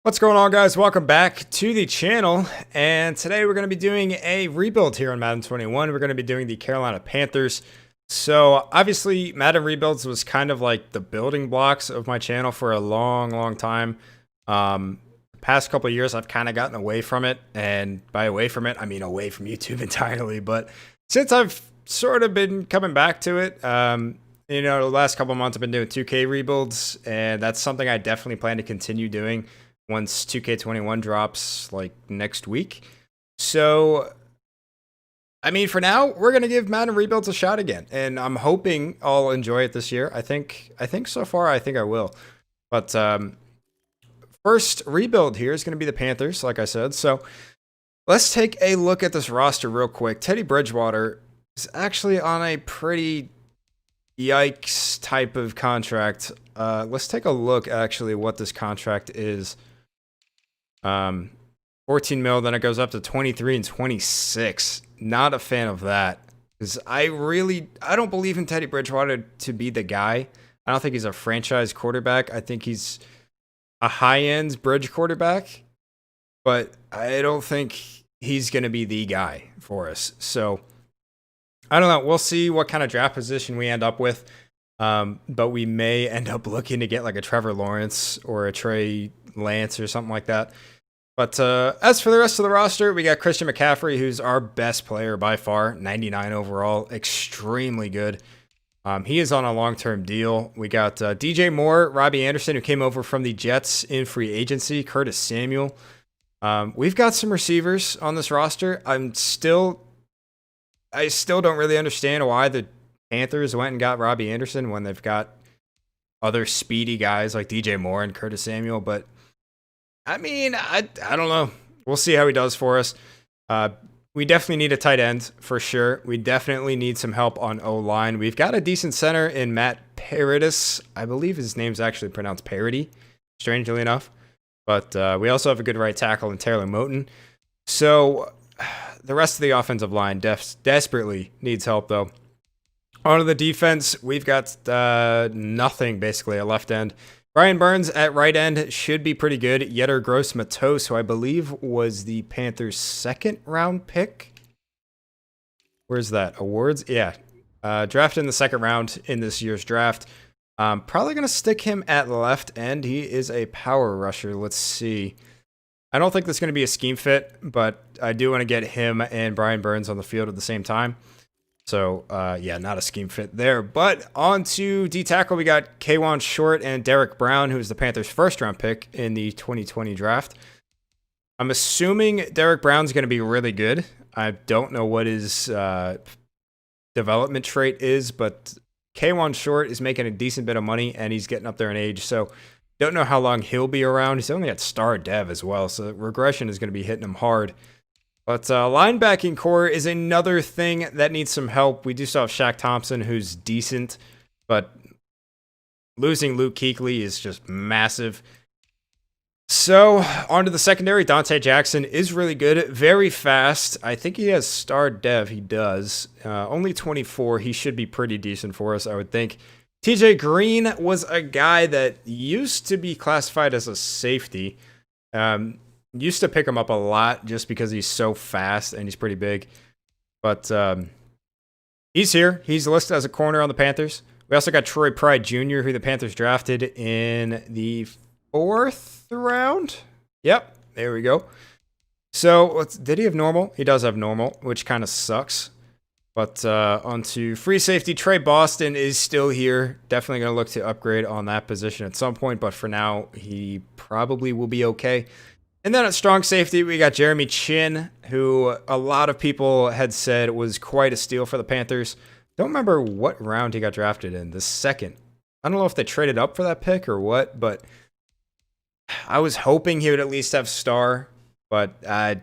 What's going on, guys? Welcome back to the channel, and today we're going to be doing a rebuild here on Madden 21. We're going to be doing the Carolina Panthers. So obviously Madden rebuilds was kind of like the building blocks of my channel for a long time. The past couple of years I've kind of gotten away from it, and by away from it I mean away from YouTube entirely. But since I've sort of been coming back to it, the last couple of months I've been doing 2K rebuilds, and that's something I definitely plan to continue doing once 2K21 drops like next week. So, I mean, for now, we're going to give Madden Rebuilds a shot again, and I'm hoping I'll enjoy it this year. I think so far, I think I will. But first rebuild here is going to be the Panthers, like I said. So, let's take a look at this roster real quick. Teddy Bridgewater is actually on a pretty yikes type of contract. Let's take a look, actually, what this contract is. 14 mil, then it goes up to 23 and 26. Not a fan of that, because I don't believe in Teddy Bridgewater to be the guy. I don't think he's a franchise quarterback. I think he's a high-end bridge quarterback, but I don't think he's going to be the guy for us. So I don't know. We'll see what kind of draft position we end up with. But we may end up looking to get like a Trevor Lawrence or a Trey Lance or something like that. But as for the rest of the roster, we got Christian McCaffrey, who's our best player by far, 99 overall, extremely good. He is on a long-term deal. We got DJ Moore, Robbie Anderson, who came over from the Jets in free agency, Curtis Samuel. We've got some receivers on this roster. I still don't really understand why the Panthers went and got Robbie Anderson when they've got other speedy guys like DJ Moore and Curtis Samuel. But I mean, I don't know. We'll see how he does for us. We definitely need a tight end for sure. We definitely need some help on O-line. We've got a decent center in Matt Paradis. I believe his name's actually pronounced Parody, strangely enough. But we also have a good right tackle in Taylor Moton. So the rest of the offensive line desperately needs help, though. On the defense, we've got nothing, basically, at left end. Brian Burns at right end should be pretty good. Yetter Gross-Matos, who I believe was the Panthers' second-round pick. Where's that? Awards? Yeah. Drafted in the second round in this year's draft. Probably going to stick him at left end. He is a power rusher. Let's see. I don't think this is going to be a scheme fit, but I do want to get him and Brian Burns on the field at the same time. So, yeah, not a scheme fit there. But on to D-tackle, we got K'Wan Short and Derrick Brown, who is the Panthers' first-round pick in the 2020 draft. I'm assuming Derrick Brown's going to be really good. I don't know what his development trait is, but K'Wan Short is making a decent bit of money, and he's getting up there in age. So, don't know how long he'll be around. He's only at star dev as well, so regression is going to be hitting him hard. But linebacking core is another thing that needs some help. We do still have Shaq Thompson, who's decent, but losing Luke Kuechly is just massive. So, on to the secondary. Dante Jackson is really good, very fast. I think he has star dev. He does. Only 24. He should be pretty decent for us, I would think. TJ Green was a guy that used to be classified as a safety. Used to pick him up a lot just because he's so fast and he's pretty big. But he's here. He's listed as a corner on the Panthers. We also got Troy Pride Jr., who the Panthers drafted in the 4th round. Yep, there we go. So, did he have normal? He does have normal, which kind of sucks. But on to free safety. Trey Boston is still here. Definitely going to look to upgrade on that position at some point. But for now, he probably will be okay. And then at strong safety, we got Jeremy Chin, who a lot of people had said was quite a steal for the Panthers. Don't remember what round he got drafted in, the second. I don't know if they traded up for that pick or what, but I was hoping he would at least have star, but I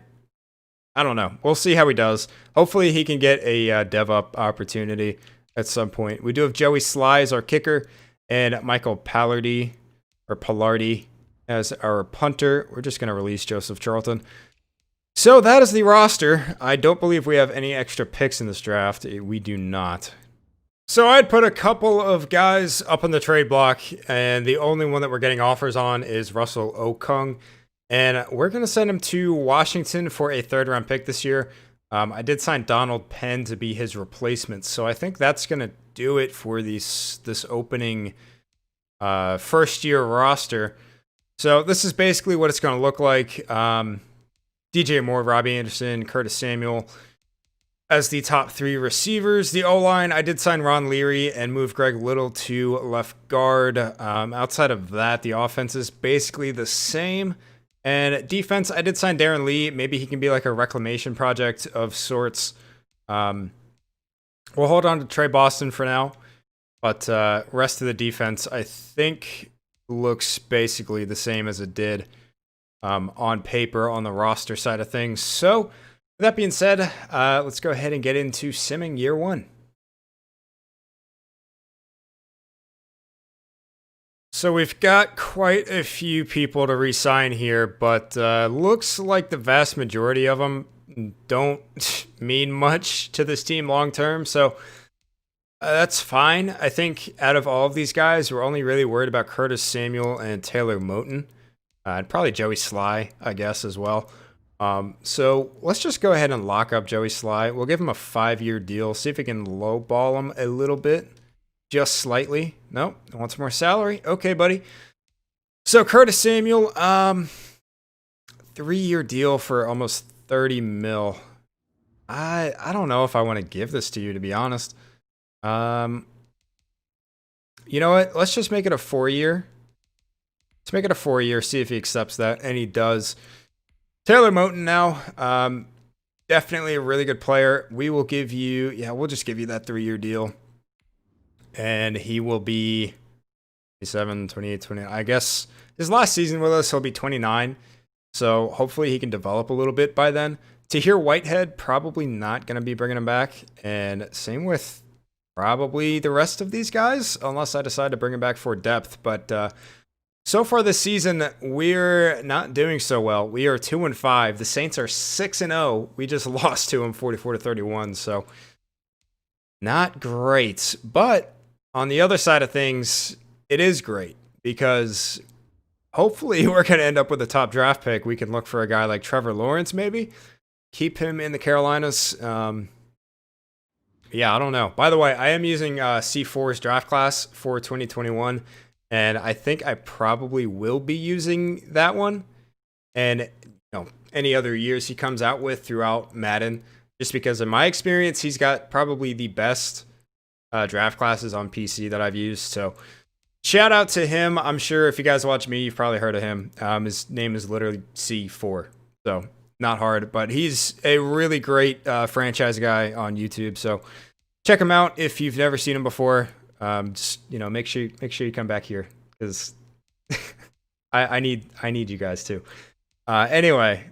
don't know. We'll see how he does. Hopefully he can get a dev up opportunity at some point. We do have Joey Sly as our kicker and Michael Pallardy as our punter. We're just going to release Joseph Charlton. So that is the roster. I don't believe we have any extra picks in this draft. We do not. So I'd put a couple of guys up on the trade block, and the only one that we're getting offers on is Russell Okung. And we're going to send him to Washington for a third-round pick this year. I did sign Donald Penn to be his replacement, so I think that's going to do it for this opening first-year roster. So this is basically what it's going to look like. DJ Moore, Robbie Anderson, Curtis Samuel as the top 3 receivers. The O-line, I did sign Ron Leary and move Greg Little to left guard. Outside of that, the offense is basically the same. And defense, I did sign Darren Lee. Maybe he can be like a reclamation project of sorts. We'll hold on to Trey Boston for now. But rest of the defense, I think, looks basically the same as it did on paper on the roster side of things. So, with that being said, let's go ahead and get into simming year 1. So we've got quite a few people to re-sign here, but looks like the vast majority of them don't mean much to this team long term. So that's fine. I think out of all of these guys, we're only really worried about Curtis Samuel and Taylor Moton. And probably Joey Sly, I guess, as well. So let's just go ahead and lock up Joey Sly. We'll give him a 5-year deal. See if we can lowball him a little bit. Just slightly. Nope. Want some more salary? Okay, buddy. So Curtis Samuel, 3-year deal for almost 30 mil. I don't know if I want to give this to you, to be honest. You know what? Let's just make it a 4-year. Let's make it a 4-year, see if he accepts that, and he does. Taylor Moton now, definitely a really good player. We will give you, we'll just give you that 3-year deal. And he will be 27, 28, 29. I guess his last season with us, he'll be 29. So hopefully he can develop a little bit by then. Tahir Whitehead, probably not going to be bringing him back. And same with probably the rest of these guys, unless I decide to bring him back for depth. But so far this season, we're not doing so well. We are 2-5. The Saints are 6-0. We just lost to them 44-31. So not great. But on the other side of things, it is great because hopefully we're going to end up with a top draft pick. We can look for a guy like Trevor Lawrence, maybe. Keep him in the Carolinas. I don't know. By the way, I am using C4's draft class for 2021, and I think I probably will be using that one. And any other years he comes out with throughout Madden, just because in my experience, he's got probably the best draft classes on PC that I've used. So shout out to him. I'm sure if you guys watch me, you've probably heard of him. His name is literally C4. So not hard, but he's a really great franchise guy on YouTube. So check him out if you've never seen him before. Just make sure you come back here because I need you guys too. Anyway,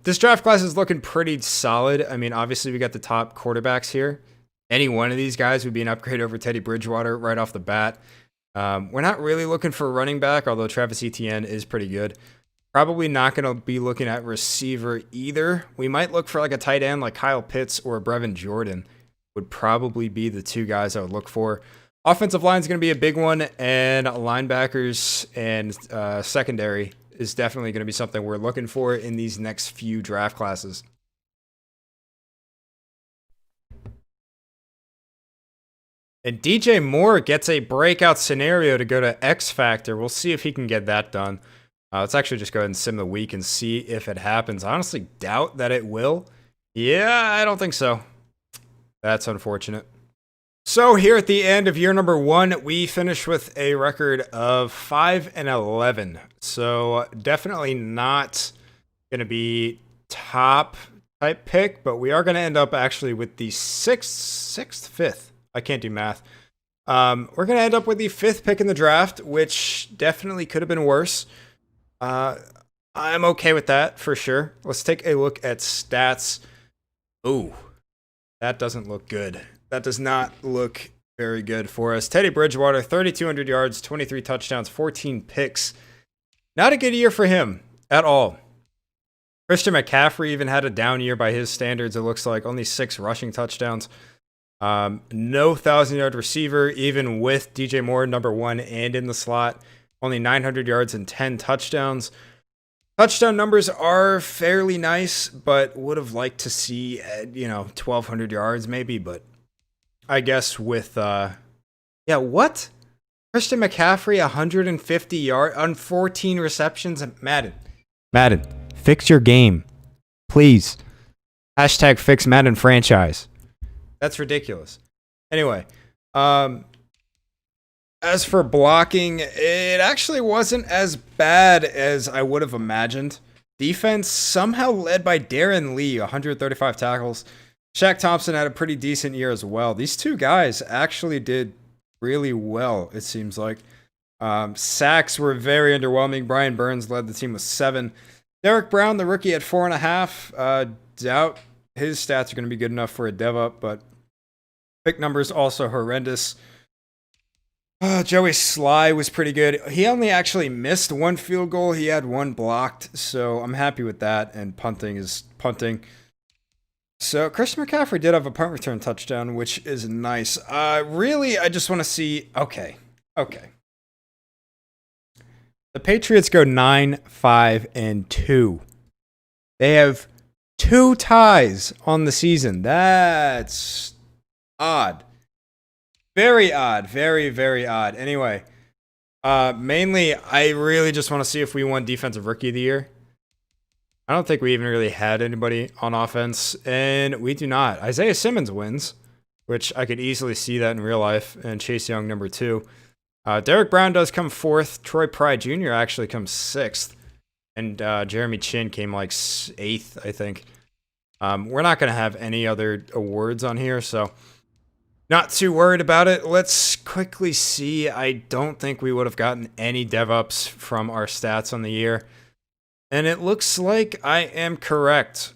this draft class is looking pretty solid. I mean, obviously we got the top quarterbacks here. Any one of these guys would be an upgrade over Teddy Bridgewater right off the bat. We're not really looking for a running back, although Travis Etienne is pretty good. Probably not going to be looking at receiver either. We might look for like a tight end like Kyle Pitts or Brevin Jordan would probably be the 2 guys I would look for. Offensive line is going to be a big one, and linebackers and secondary is definitely going to be something we're looking for in these next few draft classes. And DJ Moore gets a breakout scenario to go to X Factor. We'll see if he can get that done. Let's actually just go ahead and sim the week and see if it happens. I honestly doubt that it will. Yeah, I don't think so. That's unfortunate. So here at the end of year number 1, we finished with a record of 5-11. So definitely not going to be top type pick, but we are going to end up actually with the 5th. I can't do math. We're going to end up with the 5th pick in the draft, which definitely could have been worse. I'm okay with that for sure. Let's take a look at stats. Ooh, that doesn't look good. That does not look very good for us. Teddy Bridgewater, 3,200 yards, 23 touchdowns, 14 picks. Not a good year for him at all. Christian McCaffrey even had a down year by his standards. It looks like only 6 rushing touchdowns. No 1,000-yard receiver, even with DJ Moore, number 1, and in the slot. Only 900 yards and 10 touchdowns. Touchdown numbers are fairly nice, but would have liked to see, 1,200 yards maybe. But I guess with, what? Christian McCaffrey, 150 yards on 14 receptions. Madden, fix your game, please. Hashtag fix Madden franchise. That's ridiculous. Anyway, as for blocking, it actually wasn't as bad as I would have imagined. Defense somehow led by Darren Lee, 135 tackles. Shaq Thompson had a pretty decent year as well. These two guys actually did really well, it seems like. Sacks were very underwhelming. Brian Burns led the team with 7. Derrick Brown, the rookie, had 4.5. Doubt his stats are going to be good enough for a dev up, but pick numbers also horrendous. Joey Sly was pretty good. He only actually missed 1 field goal. He had 1 blocked, so I'm happy with that. And punting is punting. So Christian McCaffrey did have a punt return touchdown, which is nice. Really, I just want to see. Okay. The Patriots go 9-5-2. They have 2 ties on the season. That's odd. Very odd. Very, very odd. Anyway, mainly, I really just want to see if we won Defensive Rookie of the Year. I don't think we even really had anybody on offense, and we do not. Isaiah Simmons wins, which I could easily see that in real life, and Chase Young, number 2. Derrick Brown does come 4th. Troy Pride Jr. actually comes 6th, and Jeremy Chin came like 8th, I think. We're not going to have any other awards on here, so not too worried about it. Let's quickly see. I don't think we would have gotten any dev ups from our stats on the year. And it looks like I am correct.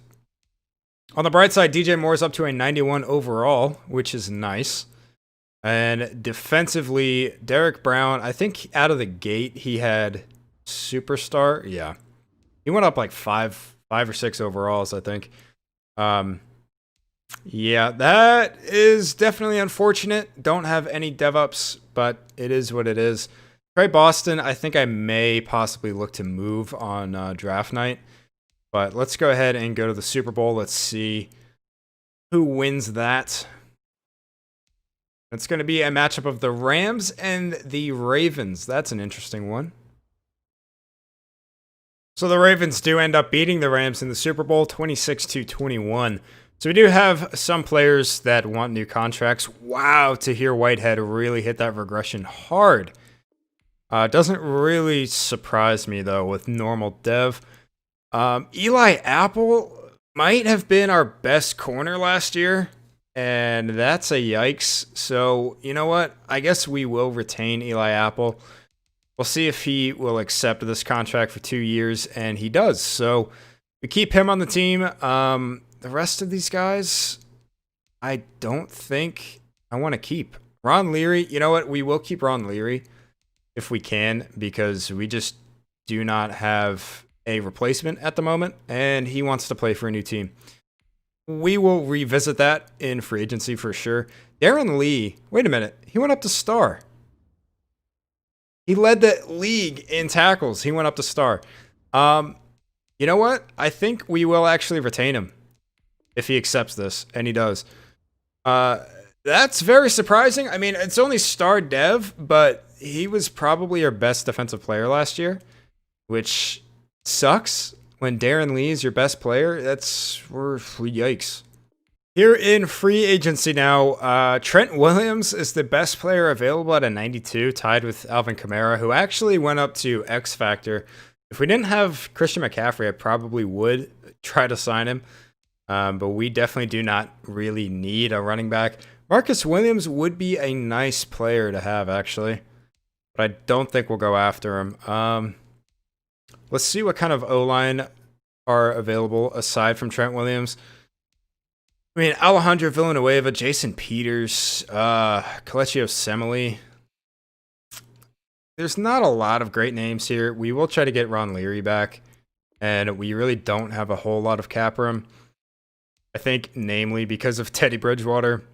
On the bright side, DJ Moore's up to a 91 overall, which is nice. And defensively, Derrick Brown, I think out of the gate, he had superstar. Yeah. He went up like 5 or 6 overalls, I think. Yeah, that is definitely unfortunate. Don't have any dev ups, but it is what it is. Trey Boston, I think I may possibly look to move on draft night. But let's go ahead and go to the Super Bowl. Let's see who wins that. It's going to be a matchup of the Rams and the Ravens. That's an interesting one. So the Ravens do end up beating the Rams in the Super Bowl 26-21. So we do have some players that want new contracts. Wow, Tahir Whitehead really hit that regression hard. Doesn't really surprise me, though, with normal dev. Eli Apple might have been our best corner last year, and that's a yikes. So, you know what? I guess we will retain Eli Apple. We'll see if he will accept this contract for 2 years, and he does. So we keep him on the team. The rest of these guys, I don't think I want to keep. Ron Leary, you know what? We will keep Ron Leary if we can, because we just do not have a replacement at the moment, and he wants to play for a new team. We will revisit that in free agency for sure. Darren Lee, wait a minute. He went up to star. He led the league in tackles. He went up to star. You know what? I think we will actually retain him if he accepts this, and he does. That's very surprising. I mean, it's only star dev, but he was probably our best defensive player last year, which sucks. When Darren Lee is your best player, we're yikes. Here in free agency now, Trent Williams is the best player available at a 92, tied with Alvin Kamara, who actually went up to X Factor. If we didn't have Christian McCaffrey, I probably would try to sign him. But we definitely do not really need a running back. Marcus Williams would be a nice player to have, actually. But I don't think we'll go after him. Let's see what kind of O-line are available aside from Trent Williams. I mean, Alejandro Villanueva, Jason Peters, Kelechi Osemele. There's not a lot of great names here. We will try to get Ron Leary back, and we really don't have a whole lot of cap room. I think, namely, because of Teddy Bridgewater,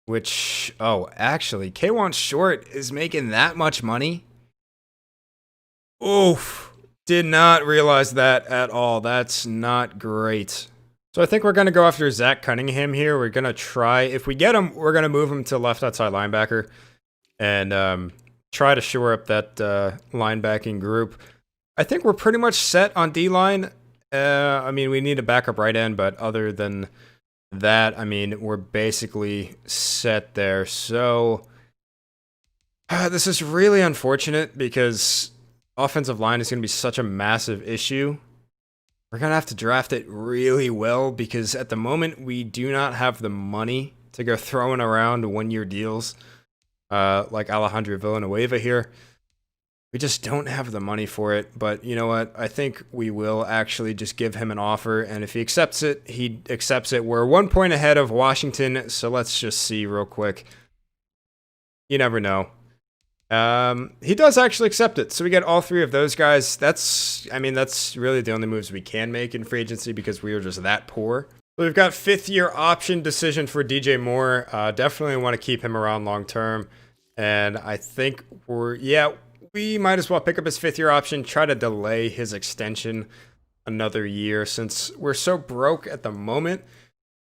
which, actually, K'Wan Short is making that much money. Oof. Did not realize that at all. That's not great. So I think we're going to go after Zach Cunningham here. We're going to try, if we get him, we're going to move him to left outside linebacker and try to shore up that linebacking group. I think we're pretty much set on D-line. I mean, we need a backup right end, but other than that, I mean, we're basically set there. So this is really unfortunate because offensive line is going to be such a massive issue. We're going to have to draft it really well because at the moment we do not have the money to go throwing around one-year deals like Alejandro Villanueva here. We just don't have the money for it. But you know what? I think we will actually just give him an offer. And if he accepts it, he accepts it. We're 1 point ahead of Washington. So let's just see real quick. You never know. He does actually accept it. So we get all three of those guys. That's really the only moves we can make in free agency because we are just that poor. So we've got 5th-year option decision for DJ Moore. Definitely want to keep him around long term. And I think we might as well pick up his 5th-year option, try to delay his extension another year since we're so broke at the moment.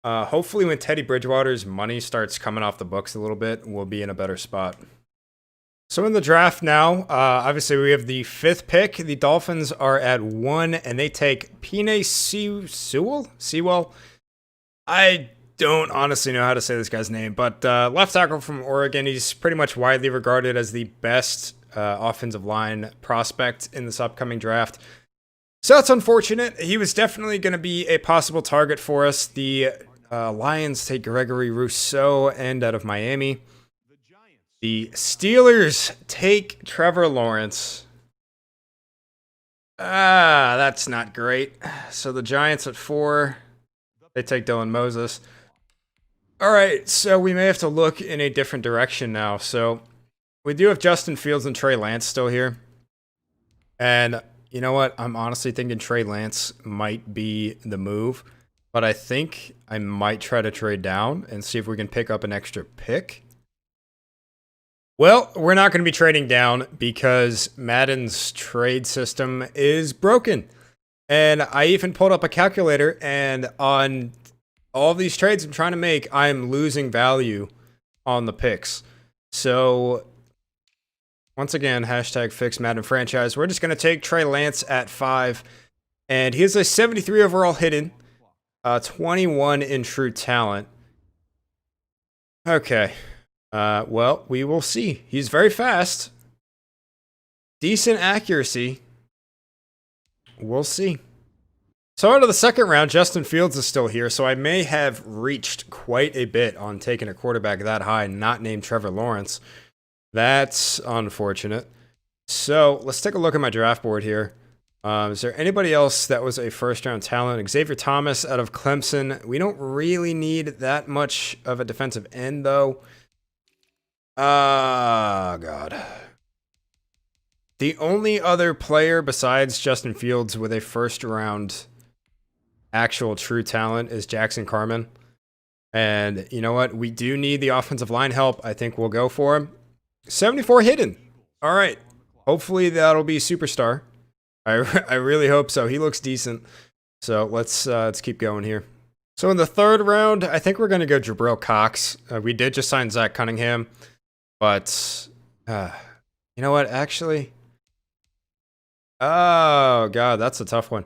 Hopefully when Teddy Bridgewater's money starts coming off the books a little bit, we'll be in a better spot. So in the draft now, obviously we have the 5th pick. The Dolphins are at 1, and they take Penei Sewell. I don't honestly know how to say this guy's name, but left tackle from Oregon. He's pretty much widely regarded as the best offensive line prospect in this upcoming draft. So that's unfortunate. He was definitely going to be a possible target for us. The Lions take Gregory Rousseau and out of Miami. The Steelers take Trevor Lawrence. That's not great. So the Giants at 4. They take Dylan Moses. All right, so we may have to look in a different direction now. So we do have Justin Fields and Trey Lance still here. And you know what? I'm honestly thinking Trey Lance might be the move. But I think I might try to trade down and see if we can pick up an extra pick. Well, we're not going to be trading down because Madden's trade system is broken. And I even pulled up a calculator, and on all of these trades I'm trying to make, I'm losing value on the picks. So, once again, hashtag fix Madden franchise. We're just going to take Trey Lance at 5. And he has a 73 overall hidden, 21 in true talent. Okay. Well, we will see. He's very fast. Decent accuracy. We'll see. So out of the second round, Justin Fields is still here, so I may have reached quite a bit on taking a quarterback that high, not named Trevor Lawrence. That's unfortunate. So let's take a look at my draft board here. Is there anybody else that was a first-round talent? Xavier Thomas out of Clemson. We don't really need that much of a defensive end, though. God. The only other player besides Justin Fields with a first-round actual true talent is Jackson Carman. And you know what? We do need the offensive line help. I think we'll go for him. 74 hidden. All right. Hopefully that'll be superstar. I really hope so. He looks decent. So let's keep going here. So in the third round, I think we're going to go Jabril Cox. We did just sign Zach Cunningham. But, you know what? Actually, oh, God, that's a tough one.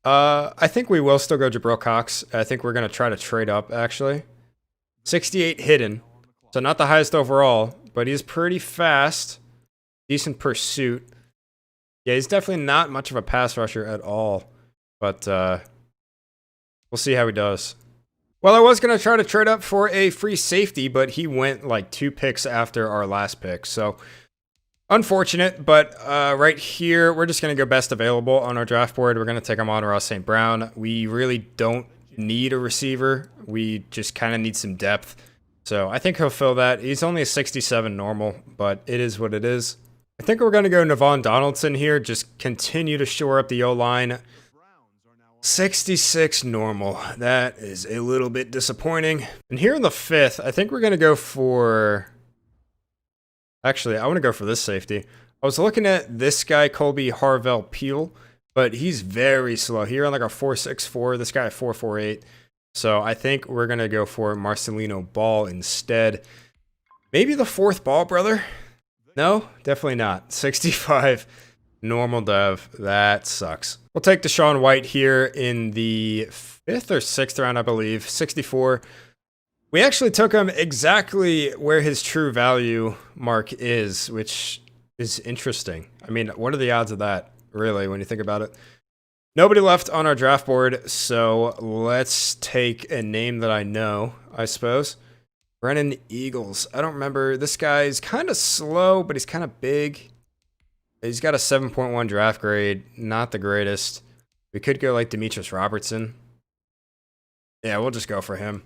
I think we will still go Jabril Cox. I think we're going to try to trade up, actually. 68 hidden. So not the highest overall, but he's pretty fast. Decent pursuit. Yeah, he's definitely not much of a pass rusher at all. But we'll see how he does. Well, I was going to try to trade up for a free safety, but he went like 2 picks after our last pick. So unfortunate, but right here, we're just going to go best available on our draft board. We're going to take Amon-Ra St. Brown. We really don't need a receiver. We just kind of need some depth. So I think he'll fill that. He's only a 67 normal, but it is what it is. I think we're going to go Navon Donaldson here. Just continue to shore up the O-line. 66 normal. That is a little bit disappointing. And here in the 5th, I think we're going to go for... Actually, I want to go for this safety. I was looking at this guy, Colby Harvell Peel, but he's very slow. He ran like a 4.64. This guy, 4.48. So I think we're going to go for Marcelino Ball instead. Maybe the fourth ball, brother? No, definitely not. 65, normal dev. That sucks. We'll take Deshaun White here in the 5th or 6th round, I believe. 64. We actually took him exactly where his true value mark is, which is interesting. I mean, what are the odds of that, really, when you think about it? Nobody left on our draft board, so let's take a name that I know, I suppose. Brennan Eagles. I don't remember. This guy's kind of slow, but he's kind of big. He's got a 7.1 draft grade. Not the greatest. We could go like Demetrius Robertson. Yeah, we'll just go for him.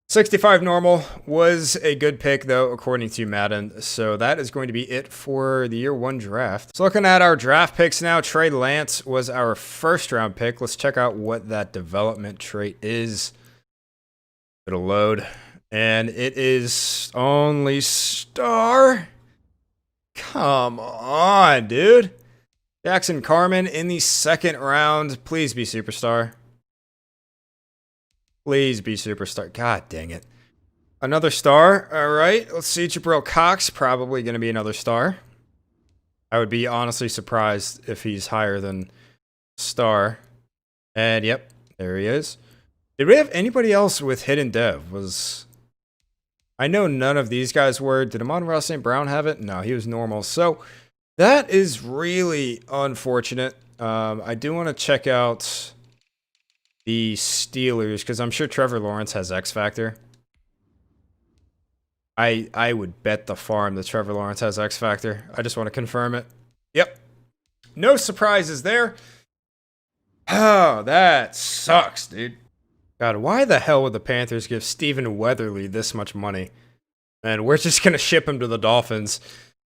65 normal was a good pick, though, according to Madden. So that is going to be it for the year 1 draft. So looking at our draft picks now, Trey Lance was our first round pick. Let's check out what that development trait is. It'll load. And it is only star. Come on, dude. Jackson Carman in the 2nd round. Please be superstar. Please be superstar. God dang it. Another star. All right. Let's see. Jabril Cox. Probably going to be another star. I would be honestly surprised if he's higher than star. And yep, there he is. Did we have anybody else with hidden dev? I know none of these guys were. Did Amon-Ra St. Brown have it? No, he was normal. So that is really unfortunate. I do want to check out the Steelers, because I'm sure Trevor Lawrence has X Factor. I would bet the farm that Trevor Lawrence has X Factor. I just want to confirm it. Yep. No surprises there. Oh, that sucks, dude. God, why the hell would the Panthers give Stephen Weatherly this much money? And we're just going to ship him to the Dolphins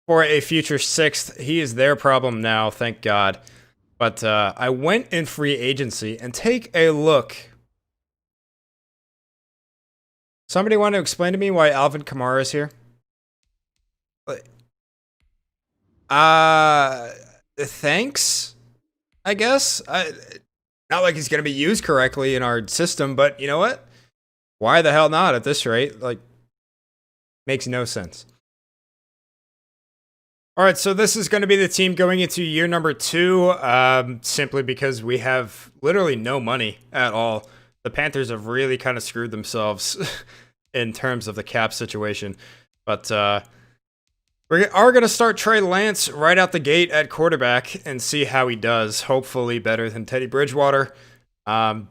for a future 6th. He is their problem now, thank God. But I went in free agency, and take a look. Somebody want to explain to me why Alvin Kamara is here? Thanks, I guess. Not like he's going to be used correctly in our system, but you know what? Why the hell not at this rate? Like, makes no sense. All right, so this is going to be the team going into year number 2, simply because we have literally no money at all. The Panthers have really kind of screwed themselves in terms of the cap situation. But we are going to start Trey Lance right out the gate at quarterback and see how he does. Hopefully better than Teddy Bridgewater.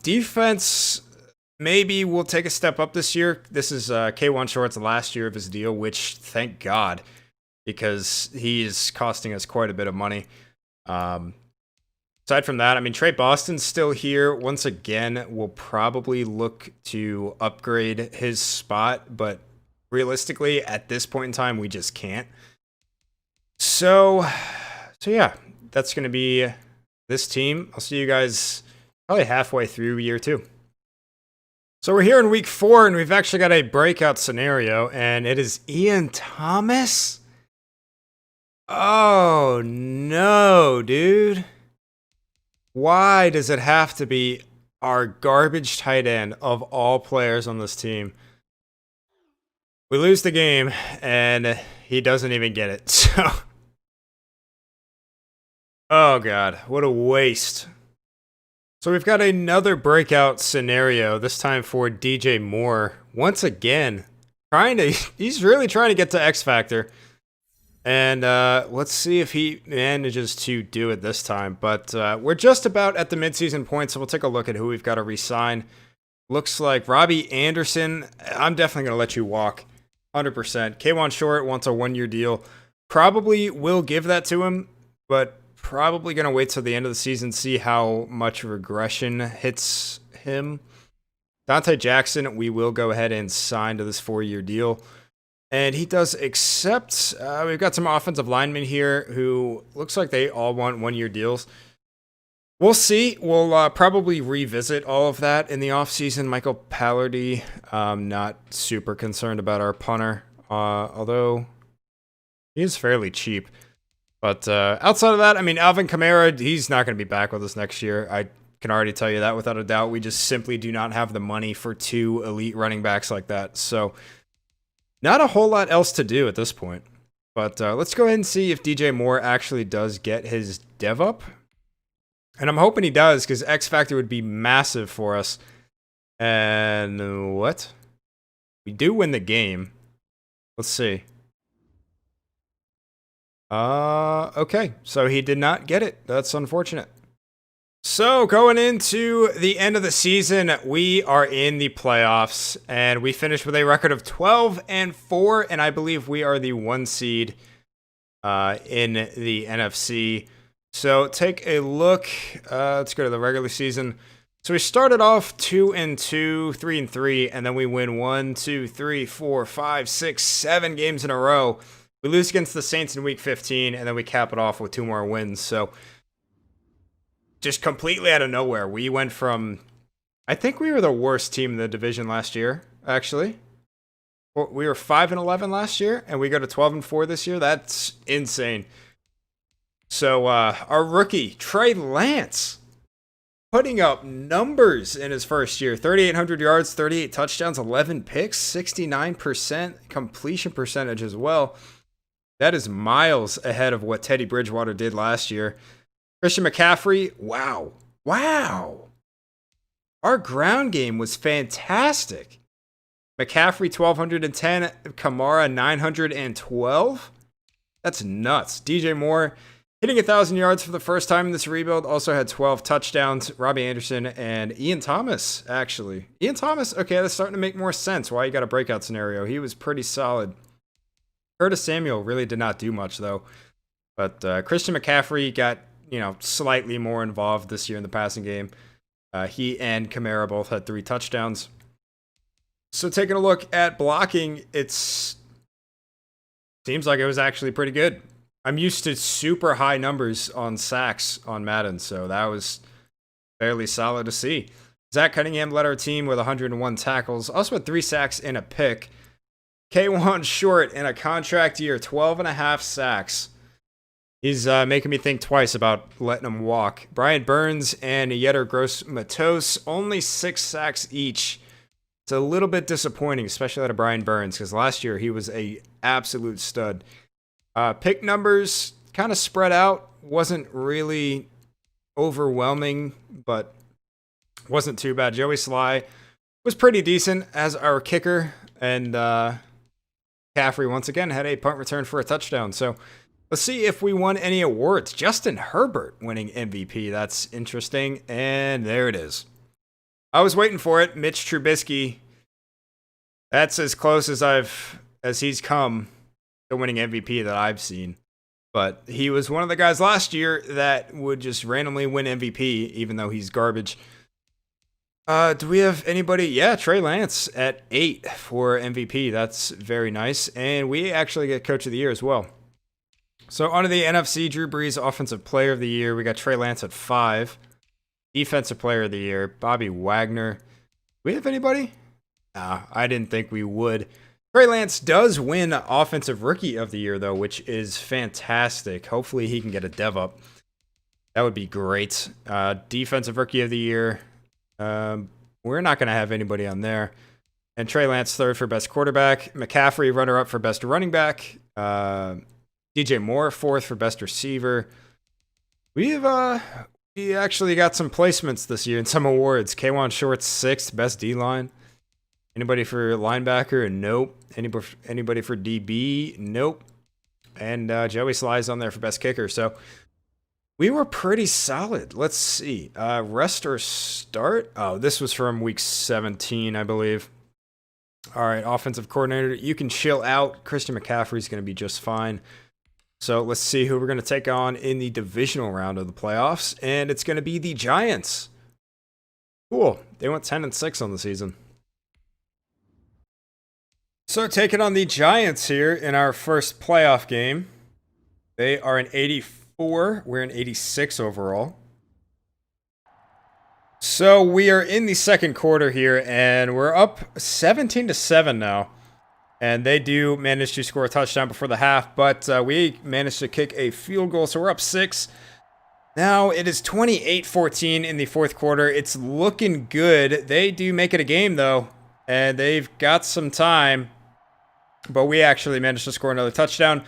Defense maybe will take a step up this year. This is K1 Short's last year of his deal, which, thank God, because he is costing us quite a bit of money. Aside from that, I mean, Trey Boston's still here. Once again, we'll probably look to upgrade his spot, but realistically, at this point in time, we just can't. So yeah, that's going to be this team. I'll see you guys probably halfway through year 2. So we're here in week 4, and we've actually got a breakout scenario, and it is Ian Thomas. Oh, no, dude. Why does it have to be our garbage tight end of all players on this team? We lose the game, and he doesn't even get it. So, oh, God, what a waste. So we've got another breakout scenario, this time for DJ Moore. Once again, he's really trying to get to X Factor. And let's see if he manages to do it this time. But we're just about at the midseason point, so we'll take a look at who we've got to re-sign. Looks like Robbie Anderson. I'm definitely going to let you walk. 100%. K1 Short wants a 1-year deal. Probably will give that to him, but probably going to wait till the end of the season, see how much regression hits him. Dante Jackson, we will go ahead and sign to this 4-year deal. And he does accept. We've got some offensive linemen here who looks like they all want 1-year deals. We'll see. We'll probably revisit all of that in the offseason. Michael Pallardy, not super concerned about our punter, although he is fairly cheap. But outside of that, I mean, Alvin Kamara, he's not going to be back with us next year. I can already tell you that without a doubt. We just simply do not have the money for 2 elite running backs like that. So not a whole lot else to do at this point. But let's go ahead and see if DJ Moore actually does get his dev up. And I'm hoping he does, because X Factor would be massive for us. And what? We do win the game. Let's see. Okay. So he did not get it. That's unfortunate. So going into the end of the season, we are in the playoffs, and we finished with a record of 12-4, and I believe we are the 1 seed in the NFC. So take a look. Let's go to the regular season. So we started off 2-2, 3-3, and then we win 1, 2, 3, 4, 5, 6, 7 games in a row. We lose against the Saints in week 15, and then we cap it off with 2 more wins. So just completely out of nowhere, we went from, I think we were the worst team in the division last year, actually. We were 5-11 last year, and we go to 12-4 this year. That's insane. So our rookie, Trey Lance, putting up numbers in his first year. 3,800 yards, 38 touchdowns, 11 picks, 69% completion percentage as well. That is miles ahead of what Teddy Bridgewater did last year. Christian McCaffrey, wow. Our ground game was fantastic. McCaffrey, 1,210. Kamara, 912. That's nuts. DJ Moore, hitting 1,000 yards for the first time in this rebuild. Also had 12 touchdowns. Robbie Anderson and Ian Thomas, actually. Ian Thomas, okay, that's starting to make more sense why he got a breakout scenario. He was pretty solid. Curtis Samuel really did not do much, though. But Christian McCaffrey got, slightly more involved this year in the passing game. He and Kamara both had 3 touchdowns. So taking a look at blocking, seems like it was actually pretty good. I'm used to super high numbers on sacks on Madden, so that was fairly solid to see. Zach Cunningham led our team with 101 tackles, also had 3 sacks and a pick. K1 Short in a contract year, 12.5 sacks. He's making me think twice about letting him walk. Brian Burns and Yetter Gross-Matos, only 6 sacks each. It's a little bit disappointing, especially out of Brian Burns, because last year he was a absolute stud. Pick numbers kind of spread out. Wasn't really overwhelming, but wasn't too bad. Joey Sly was pretty decent as our kicker, and McCaffrey once again had a punt return for a touchdown. So let's see if we won any awards. Justin Herbert winning MVP. That's interesting. And there it is. I was waiting for it. Mitch Trubisky. That's as close as he's come to winning MVP that I've seen. But he was one of the guys last year that would just randomly win MVP, even though he's garbage. Do we have anybody? Yeah, Trey Lance at 8 for MVP. That's very nice. And we actually get Coach of the Year as well. So onto the NFC, Drew Brees, Offensive Player of the Year. We got Trey Lance at 5. Defensive Player of the Year, Bobby Wagner. Do we have anybody? Nah, I didn't think we would. Trey Lance does win Offensive Rookie of the Year, though, which is fantastic. Hopefully he can get a dev up. That would be great. Defensive Rookie of the Year. We're not going to have anybody on there. And Trey Lance, 3rd for Best Quarterback. McCaffrey, runner-up for Best Running Back. DJ Moore, 4th for Best Receiver. We actually got some placements this year in some awards. K1 Shorts, 6th, Best D-line. Anybody for linebacker? Nope. Anybody for DB? Nope. And Joey Sly's on there for Best Kicker. So we were pretty solid. Let's see. Rest or start? Oh, this was from week 17, I believe. All right, offensive coordinator. You can chill out. Christian McCaffrey's going to be just fine. So let's see who we're going to take on in the divisional round of the playoffs. And it's going to be the Giants. Cool. They went 10-6 on the season. So taking on the Giants here in our first playoff game. They are an 84. We're an 86 overall. So we are in the second quarter here, and we're up 17-7 now. And they do manage to score a touchdown before the half, but we managed to kick a field goal, so we're up 6. Now it is 28-14 in the fourth quarter. It's looking good. They do make it a game, though, and they've got some time, but we actually managed to score another touchdown.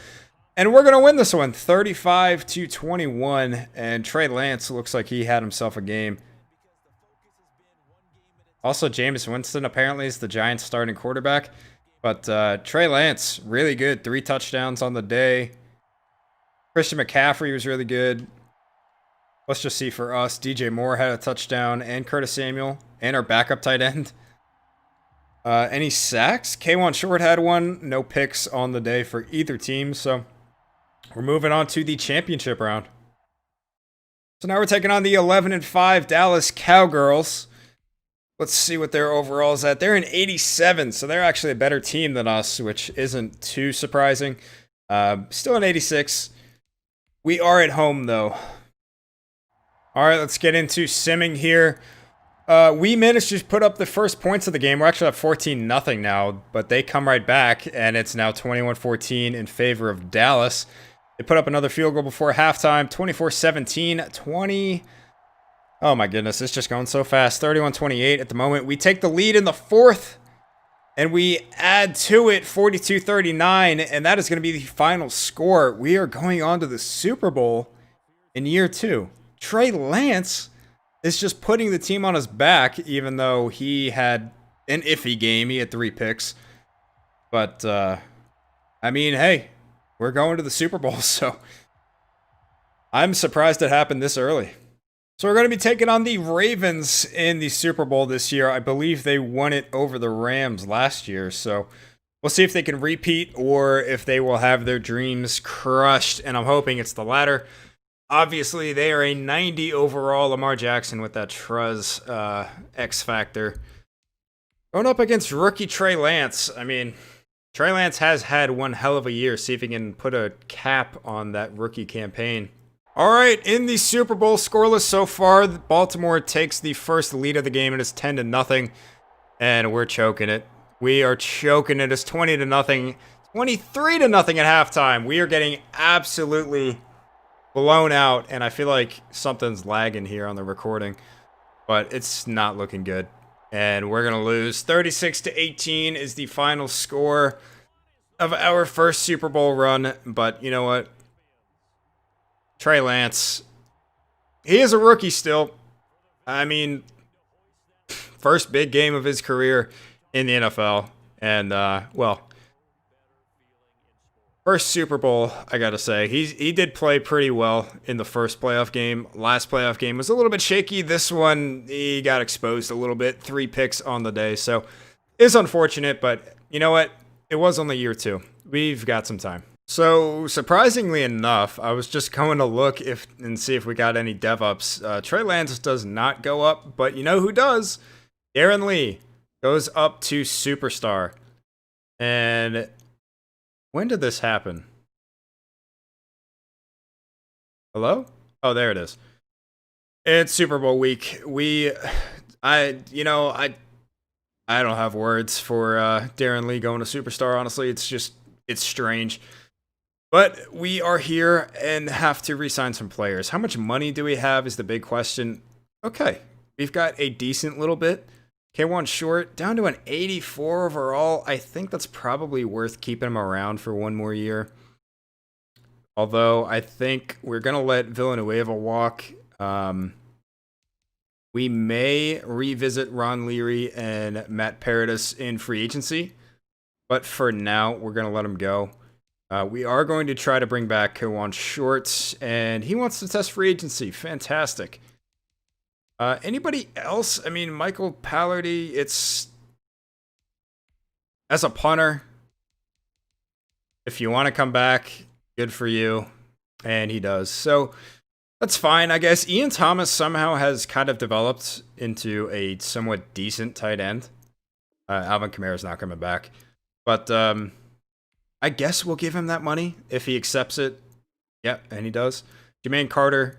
And we're going to win this one, 35-21, and Trey Lance looks like he had himself a game. Also, Jameis Winston apparently is the Giants' starting quarterback. But Trey Lance, really good. 3 touchdowns on the day. Christian McCaffrey was really good. Let's just see for us. DJ Moore had a touchdown, and Curtis Samuel, and our backup tight end. Any sacks? K1 Short had one. No picks on the day for either team. So we're moving on to the championship round. So now we're taking on the 11-5 Dallas Cowgirls. Let's see what their overall is at. They're in 87, so they're actually a better team than us, which isn't too surprising. Still in 86. We are at home, though. All right, let's get into simming here. We managed to put up the first points of the game. We're actually at 14-0 now, but they come right back, and it's now 21-14 in favor of Dallas. They put up another field goal before halftime, 24-17, 20... Oh my goodness, it's just going so fast. 31-28 at the moment. We take the lead in the fourth, and we add to it 42-39, and that is going to be the final score. We are going on to the Super Bowl in year 2. Trey Lance is just putting the team on his back, even though he had an iffy game. He had 3 picks. But, I mean, hey, we're going to the Super Bowl, so I'm surprised it happened this early. So we're going to be taking on the Ravens in the Super Bowl this year. I believe they won it over the Rams last year. So we'll see if they can repeat or if they will have their dreams crushed. And I'm hoping it's the latter. Obviously, they are a 90 overall. Lamar Jackson with that Truz X Factor. Going up against rookie Trey Lance. I mean, Trey Lance has had one hell of a year. See if he can put a cap on that rookie campaign. All right, in the Super Bowl, scoreless so far. Baltimore takes the first lead of the game. It is 10-0, and we're choking it. We are choking it. It's 20-0, 23-0 at halftime. We are getting absolutely blown out, and I feel like something's lagging here on the recording, but it's not looking good. And we're gonna lose. 36-18 is the final score of our first Super Bowl run. But you know what? Trey Lance, he is a rookie still. I mean, first big game of his career in the NFL. And, well, first Super Bowl, I got to say. He did play pretty well in the first playoff game. Last playoff game was a little bit shaky. This one, he got exposed a little bit. 3 picks on the day. So, it's unfortunate, but you know what? It was only year 2. We've got some time. So, surprisingly enough, I was just going to look and see if we got any dev-ups. Trey Lance does not go up, but you know who does? Aaron Lee goes up to Superstar. And when did this happen? Hello? Oh, there it is. It's Super Bowl week. I don't have words for Darren Lee going to Superstar, honestly. It's strange. But we are here and have to re-sign some players. How much money do we have is the big question. Okay, we've got a decent little bit. K1 Short, down to an 84 overall. I think that's probably worth keeping him around for one more year. Although, I think we're going to let Villanueva walk. We may revisit Ron Leary and Matt Paradis in free agency. But for now, we're going to let him go. We are going to try to bring back K1 Short, and he wants to test free agency. Fantastic. Anybody else? I mean, Michael Pallardy, it's as a punter. If you want to come back, good for you. And he does. So that's fine, I guess. Ian Thomas somehow has kind of developed into a somewhat decent tight end. Alvin Kamara's not coming back. But I guess we'll give him that money if he accepts it. Yep, and he does. Jermaine Carter.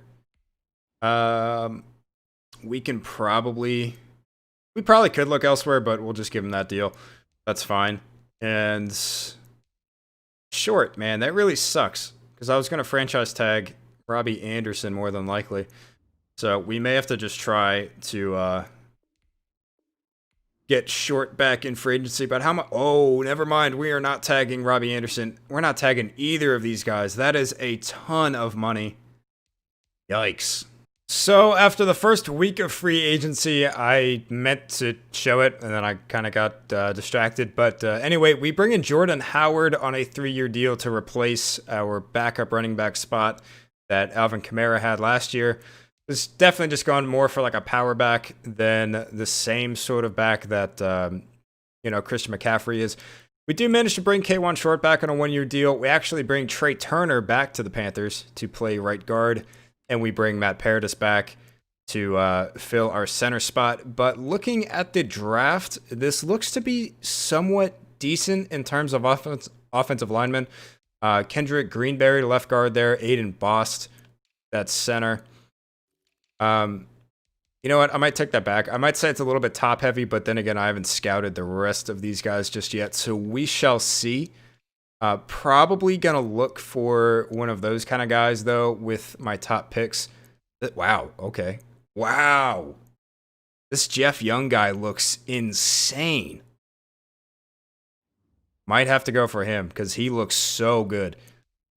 We probably could look elsewhere, but we'll just give him that deal. That's fine. And short, man, that really sucks. Because I was going to franchise tag Robbie Anderson more than likely. So we may have to just try to get short back in free agency. But how much? Oh, never mind. We are not tagging Robbie Anderson. We're not tagging either of these guys. That is a ton of money. Yikes. So after the first week of free agency, I meant to show it, and then I kind of got distracted. But anyway, we bring in Jordan Howard on a 3-year deal to replace our backup running back spot that Alvin Kamara had last year. It's definitely just gone more for like a power back than the same sort of back that Christian McCaffrey is. We do manage to bring K1 Short back on a 1-year deal. We actually bring Trey Turner back to the Panthers to play right guard. And we bring Matt Paradis back to fill our center spot. But looking at the draft, this looks to be somewhat decent in terms of offensive linemen. Kendrick Greenberry, left guard there. Aiden Bost, that's center. You know what? I might take that back. I might say it's a little bit top heavy, but then again, I haven't scouted the rest of these guys just yet. So we shall see. Probably gonna look for one of those kind of guys though with my top picks. Wow, okay. Wow. This Jeff Young guy looks insane. Might have to go for him because he looks so good.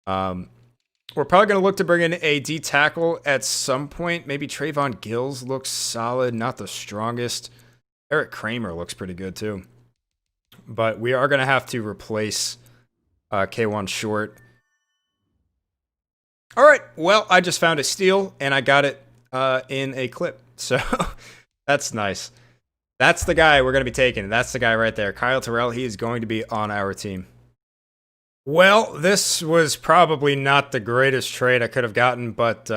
We're probably gonna look to bring in a D tackle at some point. Maybe Trayvon Gills looks solid, not the strongest. Eric Kramer looks pretty good too. But we are gonna have to replace K1 Short. All right, well, I just found a steal, and I got it in a clip. So that's nice. That's the guy we're going to be taking. That's the guy right there. Kyle Terrell, he is going to be on our team. Well, this was probably not the greatest trade I could have gotten, but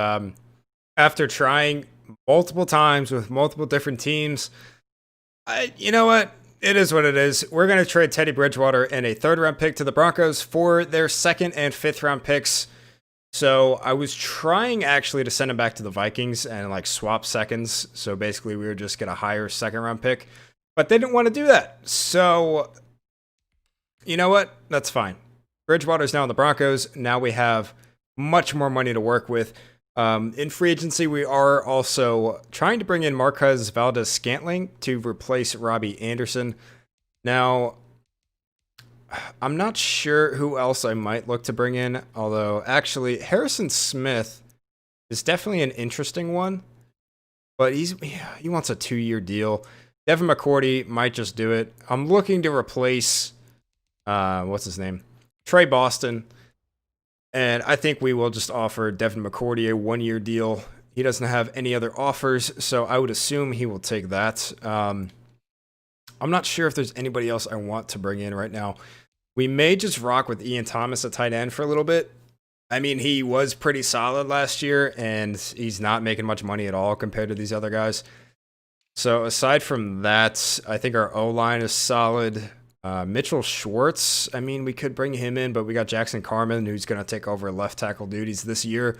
after trying multiple times with multiple different teams, you know what? It is what it is. We're going to trade Teddy Bridgewater and a 3rd-round pick to the Broncos for their 2nd and 5th-round picks. So I was trying actually to send him back to the Vikings and like swap seconds. So basically we were just going to hire a 2nd-round pick. But they didn't want to do that. So you know what? That's fine. Bridgewater's now in the Broncos. Now we have much more money to work with. In free agency, we are also trying to bring in Marquez Valdez-Scantling to replace Robbie Anderson. Now, I'm not sure who else I might look to bring in, although actually Harrison Smith is definitely an interesting one, but he wants a 2-year deal. Devin McCourty might just do it. I'm looking to replace, what's his name? Trey Boston. And I think we will just offer Devin McCourty a 1-year deal. He doesn't have any other offers, so I would assume he will take that. I'm not sure if there's anybody else I want to bring in right now. We may just rock with Ian Thomas at tight end for a little bit. I mean, he was pretty solid last year, and he's not making much money at all compared to these other guys. So aside from that, I think our O-line is solid. Mitchell Schwartz, I mean, we could bring him in, but we got Jackson Carman, who's going to take over left tackle duties this year.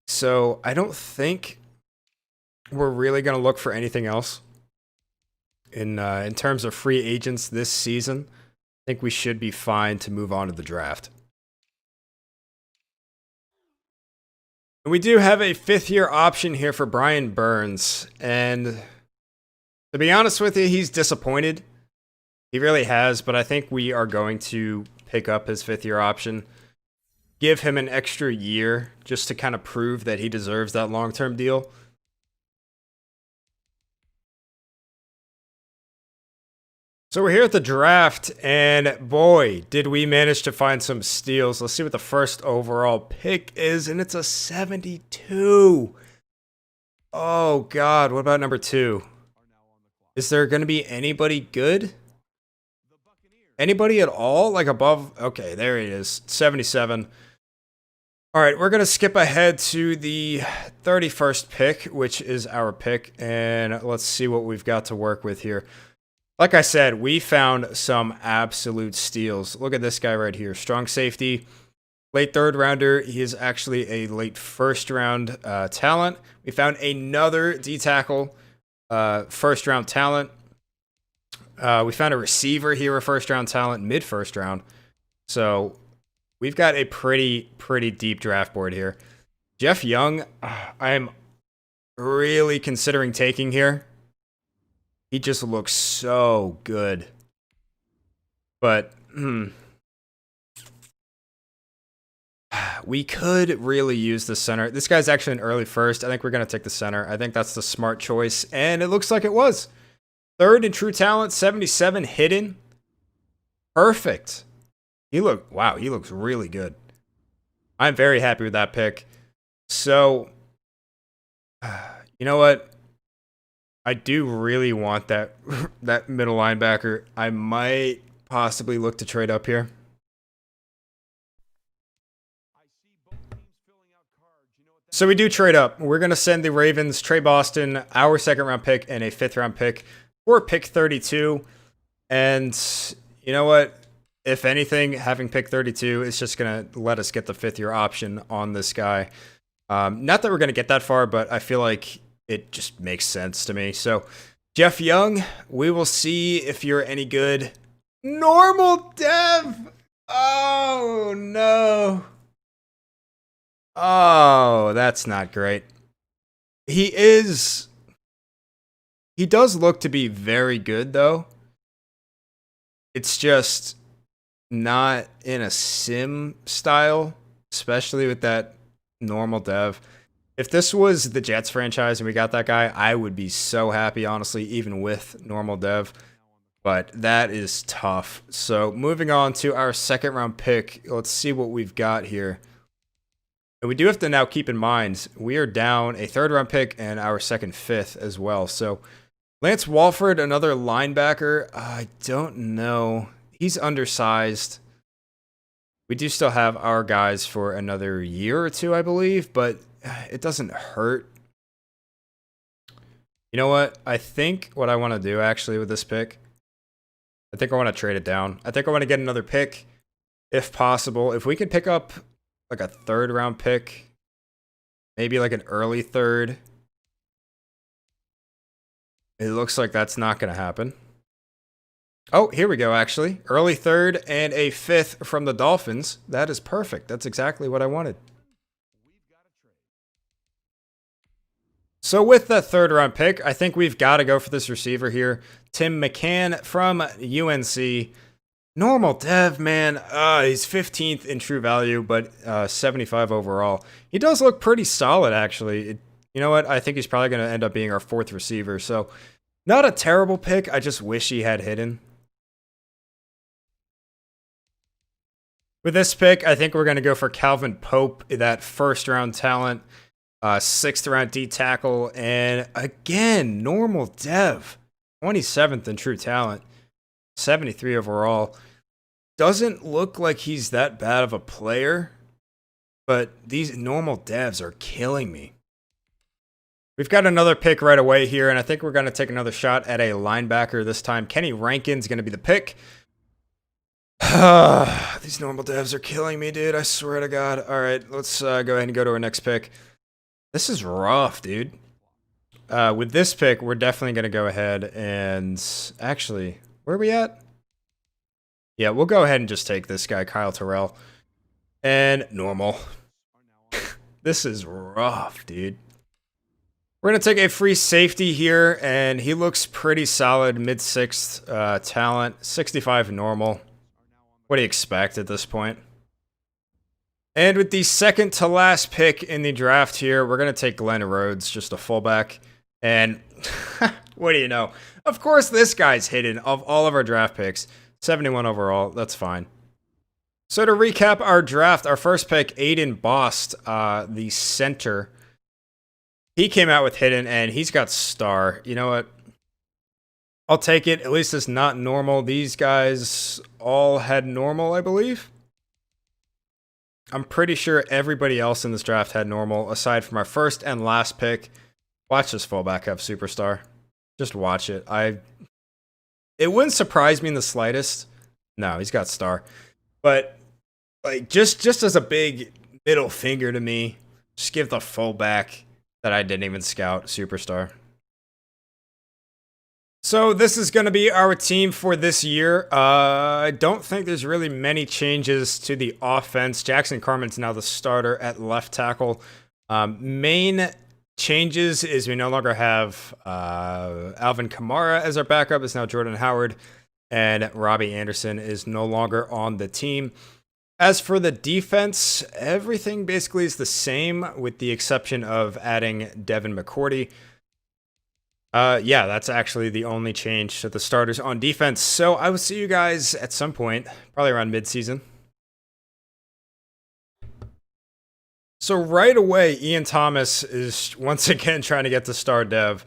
So I don't think we're really going to look for anything else in terms of free agents this season. I think we should be fine to move on to the draft. And we do have a 5th-year option here for Brian Burns. And to be honest with you, he's disappointed. He really has, but I think we are going to pick up his 5th-year option, give him an extra year just to kind of prove that he deserves that long-term deal. So we're here at the draft, and boy, did we manage to find some steals. Let's see what the first overall pick is, and it's a 72. Oh, God, what about number 2? Is there going to be anybody good? Anybody at all? Like above? Okay, there he is. 77. All right, we're going to skip ahead to the 31st pick, which is our pick. And let's see what we've got to work with here. Like I said, we found some absolute steals. Look at this guy right here. Strong safety. Late 3rd rounder. He is actually a late 1st round talent. We found another D tackle, 1st round talent. We found a receiver here, a first-round talent, mid-first round. So we've got a pretty deep draft board here. Jeff Young, I'm really considering taking here. He just looks so good. But, we could really use the center. This guy's actually an early first. I think we're going to take the center. I think that's the smart choice. And it looks like it was. Third in true talent, 77 hidden. Perfect. He looks really good. I'm very happy with that pick. So, you know what? I do really want that middle linebacker. I might possibly look to trade up here. So we do trade up. We're going to send the Ravens Trey Boston, our second-round pick, and a fifth-round pick for pick 32. And you know what? If anything, having pick 32 is just going to let us get the fifth-year option on this guy. Not that we're going to get that far, but I feel like it just makes sense to me. So, Jeff Young, we will see if you're any good. Normal dev! Oh, no. Oh, that's not great. He does look to be very good, though. It's just not in a sim style, especially with that normal dev. If this was the Jets franchise and we got that guy, I would be so happy, honestly, even with normal dev. But that is tough. So moving on to our second round pick, let's see what we've got here. And we do have to now keep in mind, we are down a third round pick and our second fifth as well. So Lance Walford, another linebacker. I don't know. He's undersized. We do still have our guys for another year or two, I believe, but it doesn't hurt. You know what? I think what I want to do actually with this pick, I think I want to trade it down. I think I want to get another pick if possible. If we could pick up like a third round pick, maybe like an early third. It looks like that's not going to happen. Oh, here we go, actually. Early third and a fifth from the Dolphins. That is perfect. That's exactly what I wanted. So with that third round pick, I think we've got to go for this receiver here. Tim Mccann from UNC. Normal dev, man. He's 15th in true value, but 75 overall. He does look pretty solid, actually. You know what? I think he's probably going to end up being our fourth receiver. So not a terrible pick. I just wish he had hidden. With this pick, I think we're going to go for Calvin Pope, that first-round talent, sixth-round D tackle, and again, normal dev, 27th in true talent, 73 overall. Doesn't look like he's that bad of a player, but these normal devs are killing me. We've got another pick right away here, and I think we're going to take another shot at a linebacker this time. Kenny Rankin's going to be the pick. These normal devs are killing me, dude. I swear to God. All right, let's go ahead and go to our next pick. This is rough, dude. With this pick, we're definitely going to go ahead and... Actually, where are we at? Yeah, we'll go ahead and just take this guy, Kyle Terrell. And normal. This is rough, dude. We're going to take a free safety here, and he looks pretty solid. Mid-sixth talent, 65 normal. What do you expect at this point? And with the second to last pick in the draft here, we're going to take Glenn Rhodes, just a fullback. And what do you know? Of course, this guy's hidden of all of our draft picks. 71 overall. That's fine. So to recap our draft, our first pick, Aiden Bost, the center. He came out with hidden, and he's got star. You know what? I'll take it. At least it's not normal. These guys all had normal, I believe. I'm pretty sure everybody else in this draft had normal, aside from our first and last pick. Watch this fullback have superstar. Just watch it. It wouldn't surprise me in the slightest. No, he's got star. But like just as a big middle finger to me, just give the fullback that I didn't even scout superstar. So this is going to be our team for this year. I don't think there's really many changes to the offense. Jackson Carman's now the starter at left tackle. Main changes is we no longer have Alvin Kamara as our backup. It's now Jordan Howard, and Robbie Anderson is no longer on the team. As for the defense, everything basically is the same with the exception of adding Devin McCourty. Yeah, that's actually the only change to the starters on defense. So I will see you guys at some point, probably around midseason. So right away, Ian Thomas is once again trying to get the star dev.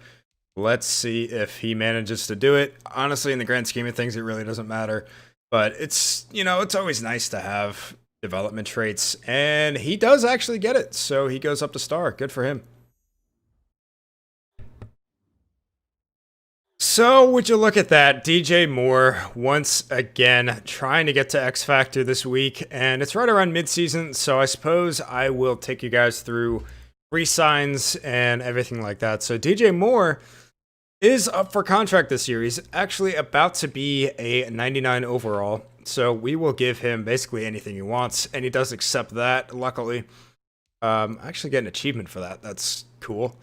Let's see if he manages to do it. Honestly, in the grand scheme of things, it really doesn't matter. But it's always nice to have development traits. And he does actually get it. So he goes up to star. Good for him. So, would you look at that? DJ Moore, once again, trying to get to X Factor this week, and it's right around midseason, so I suppose I will take you guys through re-signs and everything like that. So, DJ Moore is up for contract this year. He's actually about to be a 99 overall, so we will give him basically anything he wants, and he does accept that, luckily. I actually get an achievement for that. That's cool.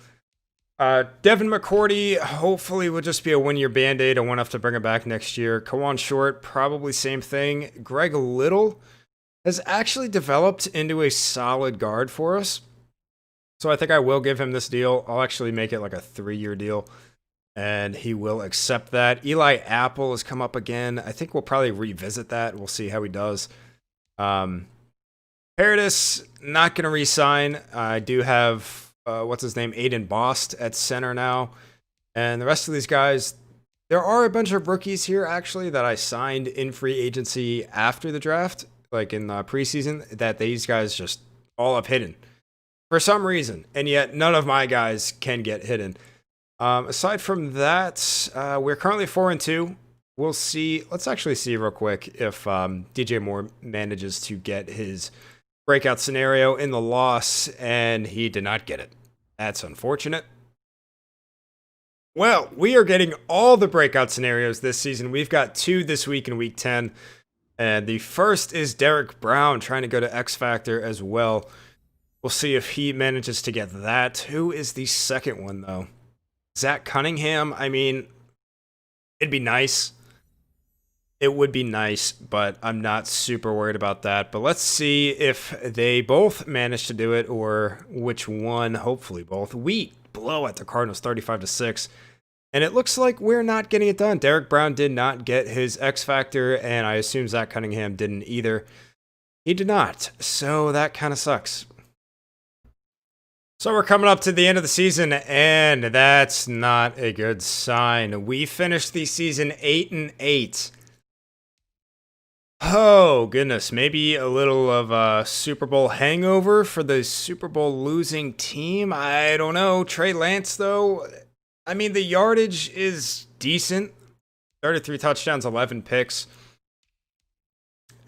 Devin McCourty hopefully will just be a one-year band-aid. I won't have to bring him back next year. Kawan Short, probably same thing. Greg Little has actually developed into a solid guard for us. So I think I will give him this deal. I'll actually make it like a 3-year deal, and he will accept that. Eli Apple has come up again. I think we'll probably revisit that. We'll see how he does. Paradis, not going to re-sign. I do have... what's his name? Aiden Bost at center now. And the rest of these guys, there are a bunch of rookies here actually that I signed in free agency after the draft, like in the preseason, that these guys just all have hidden for some reason. And yet none of my guys can get hidden. Aside from that, we're currently 4-2. We'll see. Let's actually see real quick if DJ Moore manages to get his breakout scenario in the loss, and he did not get it. That's unfortunate. Well, we are getting all the breakout scenarios this season. We've got 2 this week in week 10, and the first is Derrick Brown trying to go to X Factor as well. We'll see if he manages to get that. Who is the second one, though? Zach Cunningham. I mean, it'd be nice. It would be nice, but I'm not super worried about that. But let's see if they both manage to do it, or which one. Hopefully both. We blow at the Cardinals 35-6. And it looks like we're not getting it done. Derrick Brown did not get his X Factor, and I assume Zach Cunningham didn't either. He did not. So that kind of sucks. So we're coming up to the end of the season, and that's not a good sign. We finished the season 8-8. Oh, goodness. Maybe a little of a Super Bowl hangover for the Super Bowl losing team. I don't know. Trey Lance, though, I mean, the yardage is decent. 33 touchdowns, 11 picks.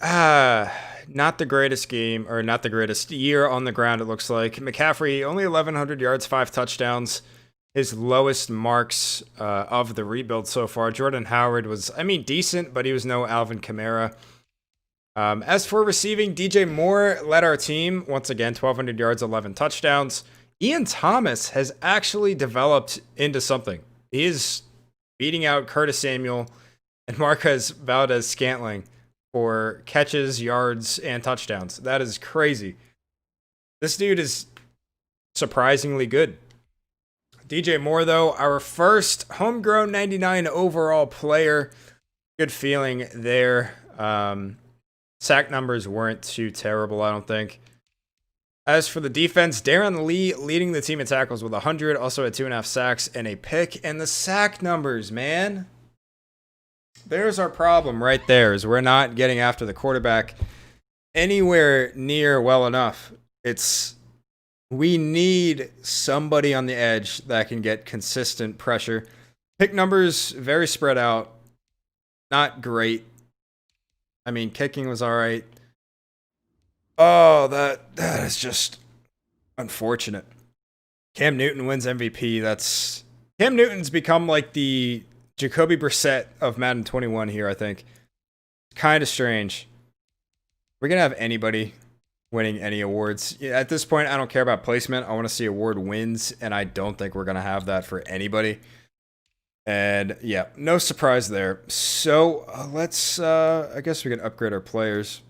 Not the greatest game, or not the greatest year on the ground, it looks like. McCaffrey, only 1,100 yards, 5 touchdowns. His lowest marks of the rebuild so far. Jordan Howard was, I mean, decent, but he was no Alvin Kamara. As for receiving, DJ Moore led our team. Once again, 1,200 yards, 11 touchdowns. Ian Thomas has actually developed into something. He is beating out Curtis Samuel and Marquez Valdez-Scantling for catches, yards, and touchdowns. That is crazy. This dude is surprisingly good. DJ Moore, though, our first homegrown 99 overall player. Good feeling there. Sack numbers weren't too terrible, I don't think. As for the defense, Darren Lee leading the team in tackles with 100, also had 2.5 sacks and a pick. And the sack numbers, man. There's our problem right there, is we're not getting after the quarterback anywhere near well enough. We need somebody on the edge that can get consistent pressure. Pick numbers, very spread out. Not great. I mean, kicking was all right. Oh, that is just unfortunate. Cam Newton wins MVP. Cam Newton's become like the Jacoby Brissett of Madden 21 here, I think. Kind of strange. We're going to have anybody winning any awards. At this point, I don't care about placement. I want to see award wins, and I don't think we're going to have that for anybody. And yeah, no surprise there. So let's, I guess we can upgrade our players.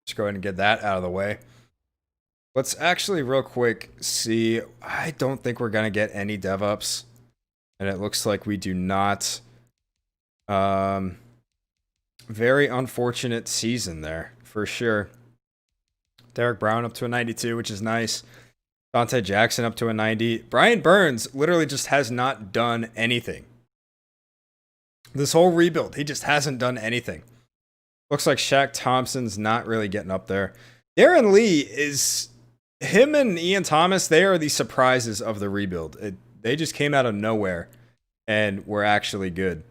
Let's go ahead and get that out of the way. Let's actually real quick see. I don't think we're going to get any dev ups. And it looks like we do not. Very unfortunate season there, for sure. Derrick Brown up to a 92, which is nice. Dante Jackson up to a 90. Brian Burns literally just has not done anything. This whole rebuild, he just hasn't done anything. Looks like Shaq Thompson's not really getting up there. Darren Lee is... Him and Ian Thomas, they are the surprises of the rebuild. They just came out of nowhere and were actually good.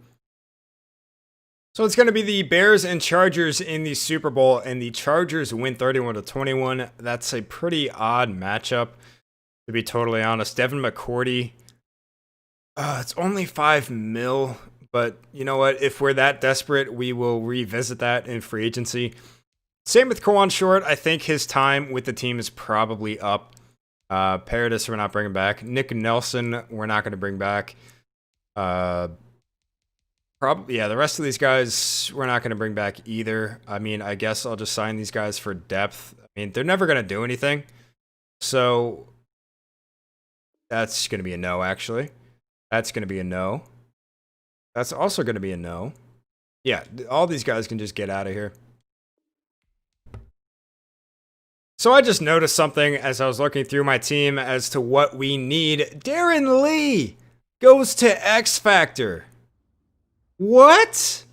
So it's going to be the Bears and Chargers in the Super Bowl, and the Chargers win 31-21. That's a pretty odd matchup, to be totally honest. Devin McCourty, it's only $5 million, but you know what? If we're that desperate, we will revisit that in free agency. Same with Kawan Short. I think his time with the team is probably up. Paradis, we're not bringing back. Nick Nelson, we're not going to bring back. The rest of these guys, we're not going to bring back either. I mean, I guess I'll just sign these guys for depth. I mean, they're never going to do anything. So that's going to be a no, actually. That's going to be a no. That's also going to be a no. Yeah, all these guys can just get out of here. So I just noticed something as I was looking through my team as to what we need. Darren Lee goes to X Factor. What?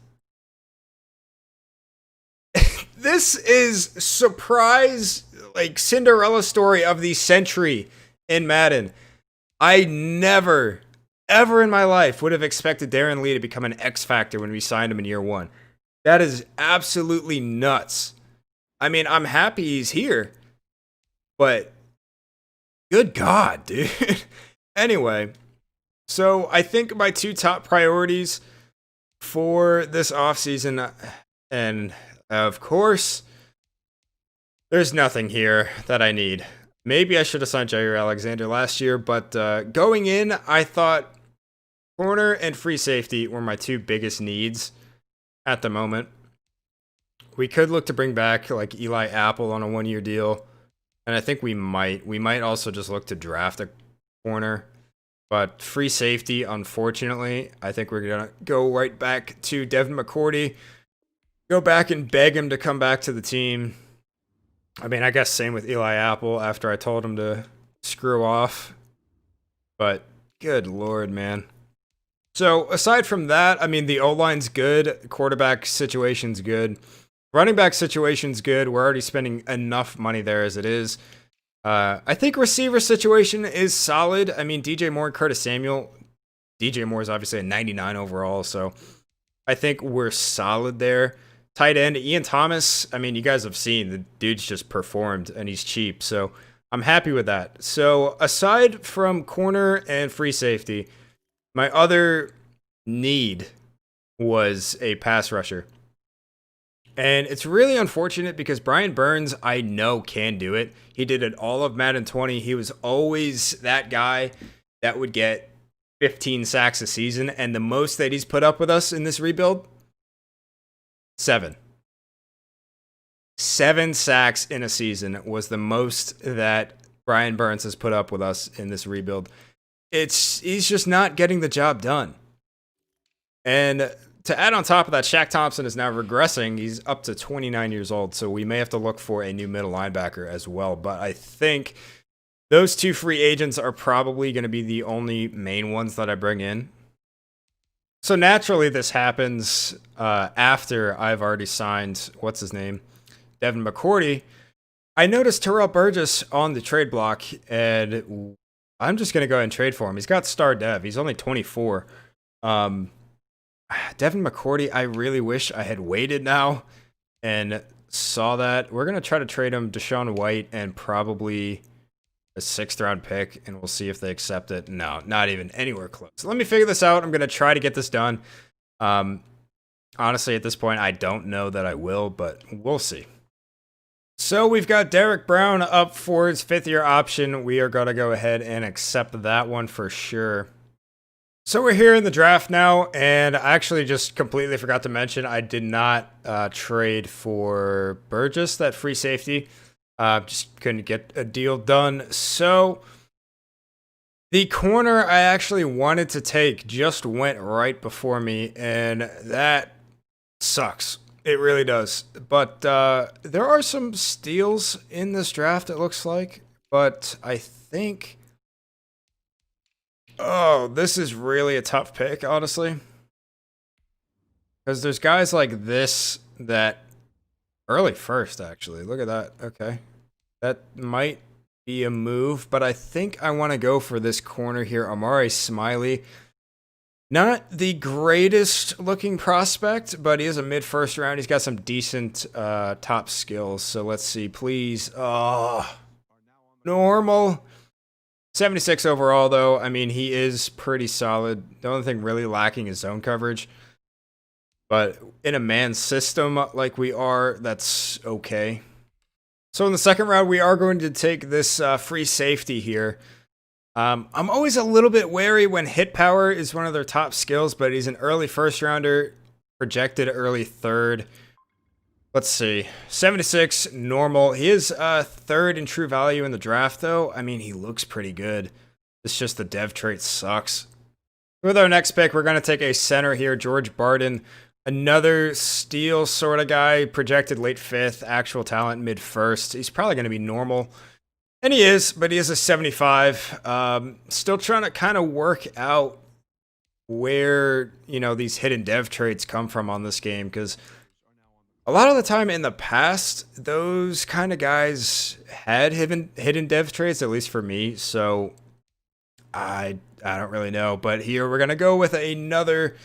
This is surprise, like Cinderella story of the century in Madden. I never, ever in my life would have expected Darren Lee to become an X Factor when we signed him in year one. That is absolutely nuts. I mean, I'm happy he's here, but good God, dude. Anyway, so I think my two top priorities for this offseason, and of course, there's nothing here that I need. Maybe I should have signed Jair Alexander last year, but going in, I thought corner and free safety were my two biggest needs at the moment. We could look to bring back like Eli Apple on a one-year deal, and I think we might. We might also just look to draft a corner. But free safety, unfortunately, I think we're going to go right back to Devin McCourty. Go back and beg him to come back to the team. I mean, I guess same with Eli Apple after I told him to screw off. But good Lord, man. So aside from that, I mean, the O-line's good. Quarterback situation's good. Running back situation's good. We're already spending enough money there as it is. I think receiver situation is solid. I mean, DJ Moore and Curtis Samuel. DJ Moore is obviously a 99 overall, so I think we're solid there. Tight end, Ian Thomas. I mean, you guys have seen the dude's just performed, and he's cheap, so I'm happy with that. So aside from corner and free safety, my other need was a pass rusher. And it's really unfortunate because Brian Burns, I know, can do it. He did it all of Madden 20. He was always that guy that would get 15 sacks a season. And the most that he's put up with us in this rebuild, 7. 7 sacks in a season was the most that Brian Burns has put up with us in this rebuild. He's just not getting the job done. And to add on top of that, Shaq Thompson is now regressing. He's up to 29 years old, so we may have to look for a new middle linebacker as well. But I think those two free agents are probably going to be the only main ones that I bring in. So naturally, this happens after I've already signed, what's his name? Devin McCourty. I noticed Terrell Burgess on the trade block, and I'm just going to go ahead and trade for him. He's got star dev. He's only 24. Devin McCourty, I really wish I had waited now and saw that. We're going to try to trade him Deshaun White and probably a 6th round pick, and we'll see if they accept it. No, not even anywhere close. So let me figure this out. I'm going to try to get this done. Honestly, at this point, I don't know that I will, but we'll see. So we've got Derrick Brown up for his 5th-year option. We are going to go ahead and accept that one for sure. So we're here in the draft now, and I actually just completely forgot to mention I did not trade for Burgess, that free safety. Just couldn't get a deal done. So the corner I actually wanted to take just went right before me, and that sucks. It really does. But there are some steals in this draft, it looks like. But I think... Oh, this is really a tough pick, honestly. Because there's guys like this that... Early first, actually. Look at that. Okay. That might be a move, but I think I want to go for this corner here. Amari Smiley. Not the greatest looking prospect, but he is a mid-first round. He's got some decent top skills. So let's see, please. Oh, normal. 76 overall, though. I mean, he is pretty solid. The only thing really lacking is zone coverage. But in a man system like we are, that's okay. So in the 2nd round, we are going to take this free safety here. I'm always a little bit wary when hit power is one of their top skills, but he's an early 1st rounder, projected early 3rd. Let's see. 76, normal. He is 3rd in true value in the draft, though. I mean, he looks pretty good. It's just the dev trait sucks. With our next pick, we're going to take a center here, George Barden. Another steal sort of guy, projected late 5th, actual talent mid-1st. He's probably going to be normal. And he is, but he is a 75. Still trying to kind of work out where, these hidden dev traits come from on this game, because a lot of the time in the past, those kind of guys had hidden dev traits, at least for me. So I don't really know. But here we're going to go with another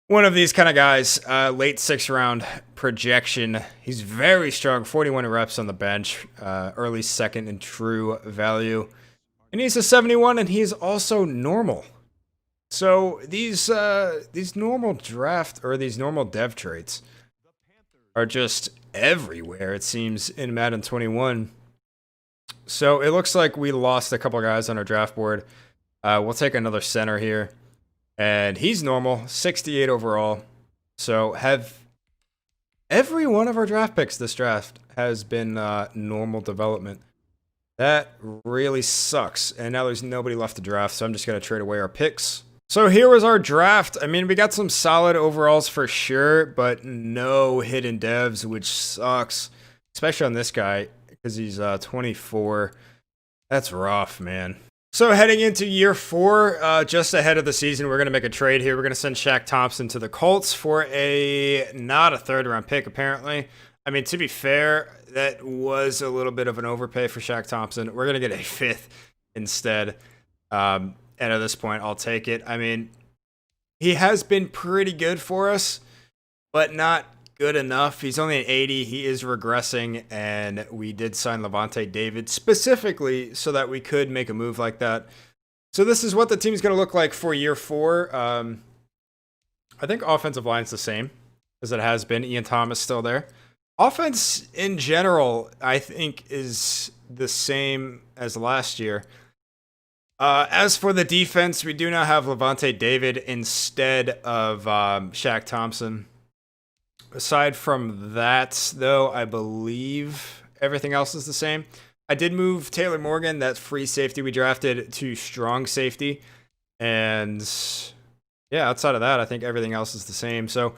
one of these kind of guys, late 6th round projection. He's very strong, 41 reps on the bench, early 2nd in true value. And he's a 71, and he's also normal. So these normal draft, or these normal dev traits are just everywhere, it seems, in Madden 21. So it looks like we lost a couple guys on our draft board. We'll take another center here. And he's normal, 68 overall. So have every one of our draft picks this draft has been normal development. That really sucks. And now there's nobody left to draft, so I'm just going to trade away our picks. So here was our draft. I mean, we got some solid overalls for sure, but no hidden devs, which sucks. Especially on this guy, because he's 24. That's rough, man. So heading into year 4, just ahead of the season, we're going to make a trade here. We're going to send Shaq Thompson to the Colts for not a 3rd round pick, apparently. I mean, to be fair, that was a little bit of an overpay for Shaq Thompson. We're going to get a 5th instead. And at this point, I'll take it. I mean, he has been pretty good for us, but not good enough. He's only an 80. He is regressing, and we did sign Levante David specifically so that we could make a move like that. So this is what the team's going to look like for year 4. I think offensive line's the same as it has been. Ian Thomas still there. Offense in general, I think, is the same as last year. As for the defense, we do now have Levante David instead of Shaq Thompson. Aside from that, though, I believe everything else is the same. I did move Taylor Morgan, that free safety we drafted, to strong safety. And yeah, outside of that, I think everything else is the same. So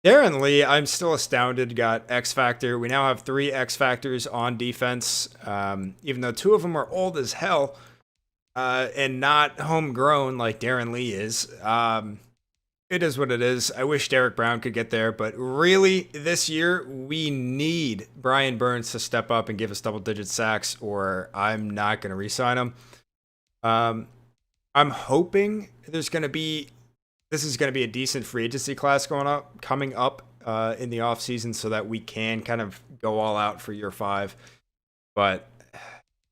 Darren Lee, I'm still astounded, got X Factor. We now have 3 X Factors on defense, even though 2 of them are old as hell and not homegrown like Darren Lee is. It is what it is. I wish Derrick Brown could get there, but really, this year, we need Brian Burns to step up and give us double-digit sacks, or I'm not going to re-sign him. I'm hoping this is going to be a decent free agency class coming up in the offseason so that we can kind of go all out for year 5. But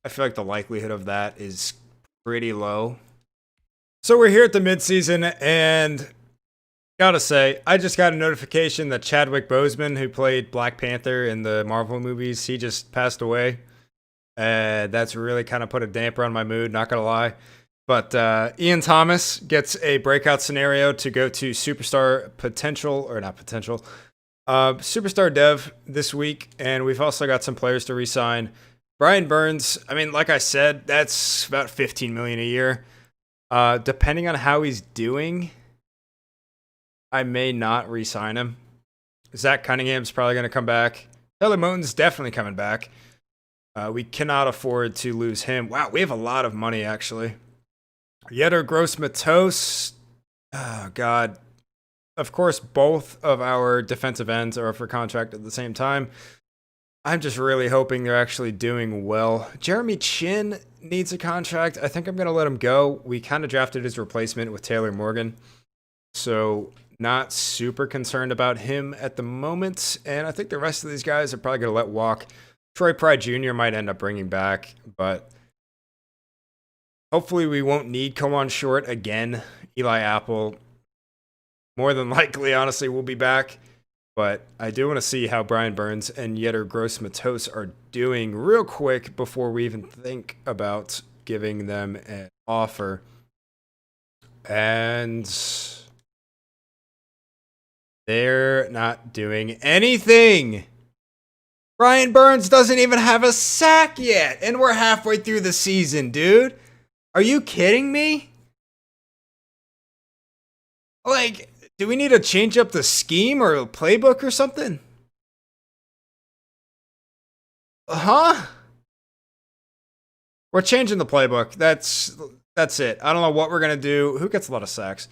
I feel like the likelihood of that is pretty low. So we're here at the midseason, and gotta say, I just got a notification that Chadwick Boseman, who played Black Panther in the Marvel movies, he just passed away. That's really kind of put a damper on my mood, not gonna lie. But Ian Thomas gets a breakout scenario to go to superstar potential, or not potential, superstar dev this week, and we've also got some players to re-sign. Brian Burns, I mean, like I said, that's about $15 million a year. Depending on how he's doing, I may not re-sign him. Zach Cunningham's probably going to come back. Tyler Moton's definitely coming back. We cannot afford to lose him. Wow, we have a lot of money, actually. Yetur Gross-Matos. Oh, God. Of course, both of our defensive ends are up for contract at the same time. I'm just really hoping they're actually doing well. Jeremy Chin needs a contract. I think I'm going to let him go. We kind of drafted his replacement with Taylor Morgan. So not super concerned about him at the moment. And I think the rest of these guys are probably going to let walk. Troy Pride Jr. might end up bringing back, but hopefully we won't need Cowan Short again. Eli Apple, more than likely, honestly, will be back. But I do want to see how Brian Burns and Yetur Gross-Matos are doing real quick before we even think about giving them an offer. And they're not doing anything. Brian Burns doesn't even have a sack yet, and we're halfway through the season, dude. Are you kidding me? Like, do we need to change up the scheme or playbook or something? Huh? We're changing the playbook. That's it. I don't know what we're going to do. Who gets a lot of sacks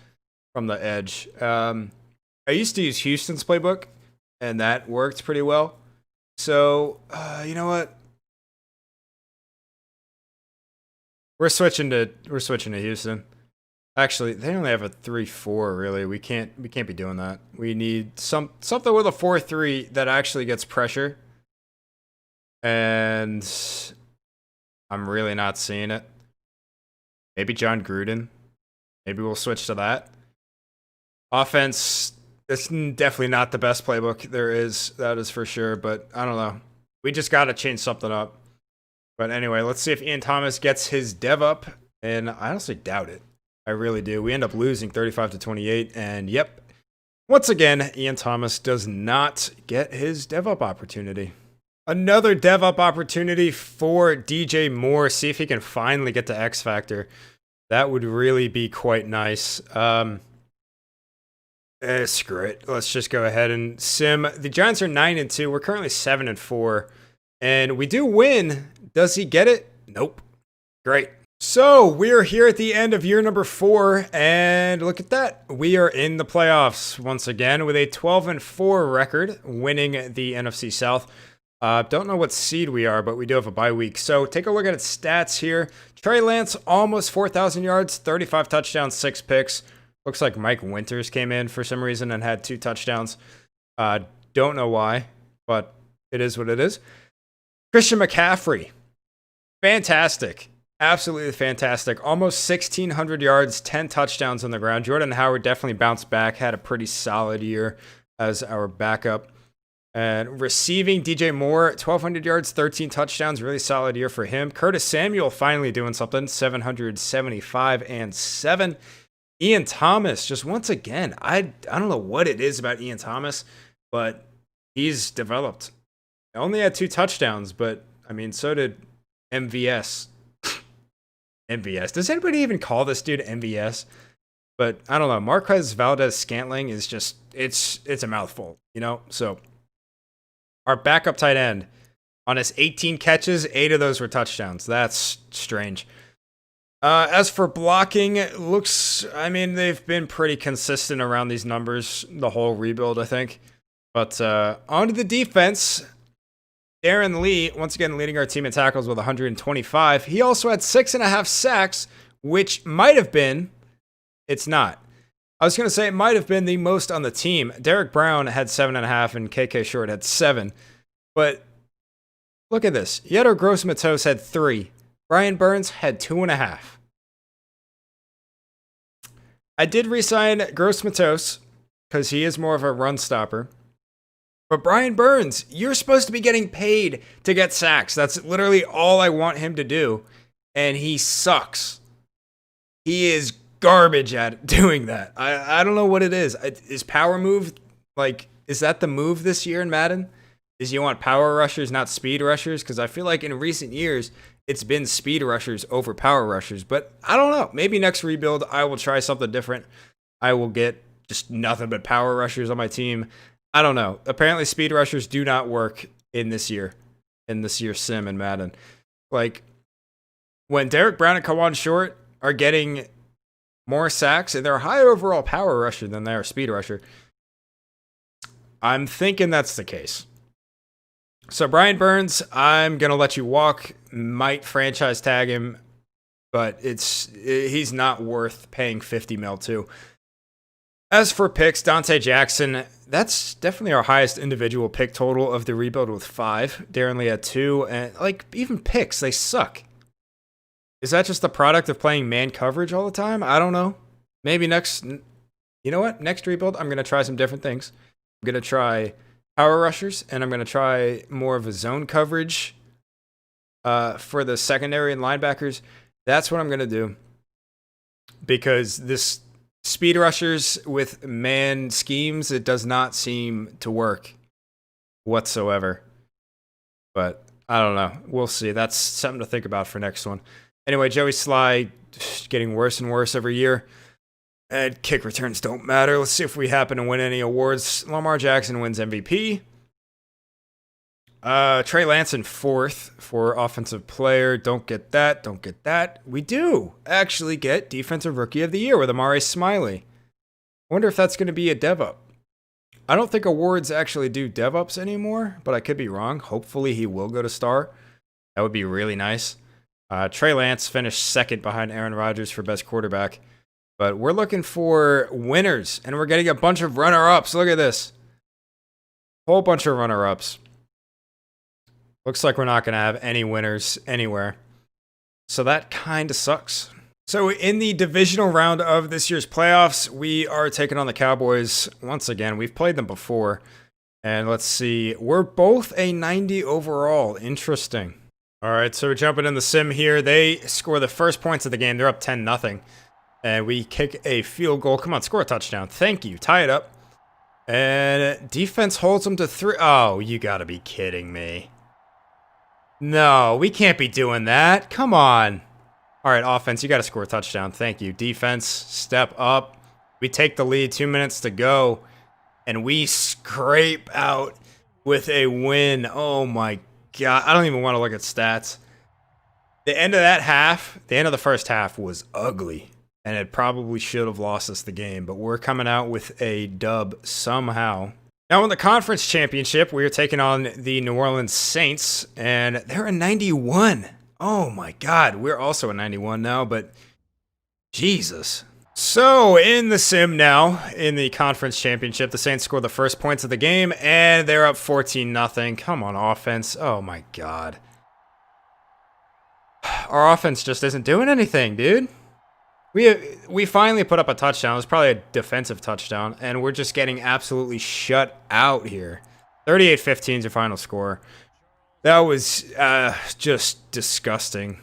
from the edge? I used to use Houston's playbook, and that worked pretty well. So, you know what? We're switching to Houston. Actually, they only have a 3-4, really. We can't be doing that. We need something with a 4-3 that actually gets pressure. And I'm really not seeing it. Maybe John Gruden. Maybe we'll switch to that. Offense, it's definitely not the best playbook there is. That is for sure. But I don't know. We just got to change something up. But anyway, let's see if Ian Thomas gets his dev up. And I honestly doubt it. I really do. We end up losing 35-28. And yep, once again, Ian Thomas does not get his dev up opportunity. Another dev up opportunity for DJ Moore. See if he can finally get to X Factor. That would really be quite nice. Screw it. Let's just go ahead and sim. The Giants are 9-2. We're currently 7-4. And we do win. Does he get it? Nope. Great. So we're here at the end of year number 4, and look at that. We are in the playoffs once again with a 12-4 record, winning the NFC South. Don't know what seed we are, but we do have a bye week. So take a look at its stats here. Trey Lance, almost 4,000 yards, 35 touchdowns, 6 picks. Looks like Mike Winters came in for some reason and had 2 touchdowns. Don't know why, but it is what it is. Christian McCaffrey, fantastic. Absolutely fantastic. Almost 1,600 yards, 10 touchdowns on the ground. Jordan Howard definitely bounced back, had a pretty solid year as our backup. And receiving, DJ Moore, 1,200 yards, 13 touchdowns. Really solid year for him. Curtis Samuel finally doing something, 775 and 7. Ian Thomas, just once again, I don't know what it is about Ian Thomas, but he's developed. Only had 2 touchdowns, but, I mean, so did MVS. MVS. Does anybody even call this dude MVS? But I don't know. Marquez Valdez-Scantling is just, it's a mouthful, you know? So our backup tight end, on his 18 catches, 8 of those were touchdowns. That's strange. As for blocking, it looks, I mean, they've been pretty consistent around these numbers the whole rebuild, I think. But onto the defense. Darren Lee, once again, leading our team in tackles with 125. He also had 6.5 sacks, which might have been, it's not. I was going to say it might have been the most on the team. Derrick Brown had 7.5 and KK Short had 7. But look at this. Yetur Gross-Matos had 3. Brian Burns had 2.5. I did re-sign Gross Matos because he is more of a run stopper. But Brian Burns, you're supposed to be getting paid to get sacks. That's literally all I want him to do. And he sucks. He is garbage at doing that. I don't know what it is. Is power move, like, is that the move this year in Madden? Is you want power rushers, not speed rushers? Because I feel like in recent years, it's been speed rushers over power rushers. But I don't know. Maybe next rebuild, I will try something different. I will get just nothing but power rushers on my team. I don't know. Apparently, speed rushers do not work in this year's sim in Madden. Like, when Derrick Brown and Kawan Short are getting more sacks and they're a higher overall power rusher than they are speed rusher, I'm thinking that's the case. So Brian Burns, I'm going to let you walk. Might franchise tag him, but he's not worth paying 50 mil to. As for picks, Dante Jackson, that's definitely our highest individual pick total of the rebuild with 5. Darren Lee had 2. And, like, even picks, they suck. Is that just the product of playing man coverage all the time? I don't know. Maybe next... You know what? Next rebuild, I'm going to try some different things. I'm going to try power rushers, and I'm going to try more of a zone coverage for the secondary and linebackers. That's what I'm going to do. Because this... speed rushers with man schemes, it does not seem to work whatsoever. But I don't know. We'll see. That's something to think about for next one. Anyway, Joey Sly getting worse and worse every year. And kick returns don't matter. Let's see if we happen to win any awards. Lamar Jackson wins MVP. Trey Lance in 4th for offensive player. Don't get that. Don't get that. We do actually get defensive rookie of the year with Amari Smiley. I wonder if that's going to be a dev up. I don't think awards actually do dev ups anymore, but I could be wrong. Hopefully he will go to star. That would be really nice. Trey Lance finished 2nd behind Aaron Rodgers for best quarterback. But we're looking for winners, and we're getting a bunch of runner-ups. Look at this. Whole bunch of runner-ups. Looks like we're not going to have any winners anywhere. So that kind of sucks. So in the divisional round of this year's playoffs, we are taking on the Cowboys once again. We've played them before. And let's see. We're both a 90 overall. Interesting. All right, so we're jumping in the sim here. They score the first points of the game. They're up 10-0. And we kick a field goal. Come on, score a touchdown. Thank you. Tie it up. And defense holds them to 3. Oh, you got to be kidding me. No, we can't be doing that. Come on. All right, offense, you got to score a touchdown. Thank you. Defense, step up. We take the lead, 2 minutes to go, and we scrape out with a win. Oh, my God. I don't even want to look at stats. The end of that half, the end of the first half was ugly, and it probably should have lost us the game, but we're coming out with a dub somehow. Now, in the conference championship, we are taking on the New Orleans Saints, and they're a 91. Oh, my God. We're also a 91 now, but Jesus. So, in the sim now, in the conference championship, the Saints score the first points of the game, and they're up 14-0. Come on, offense. Oh, my God. Our offense just isn't doing anything, dude. We finally put up a touchdown. It was probably a defensive touchdown, and we're just getting absolutely shut out here. 38-15 is your final score. That was just disgusting.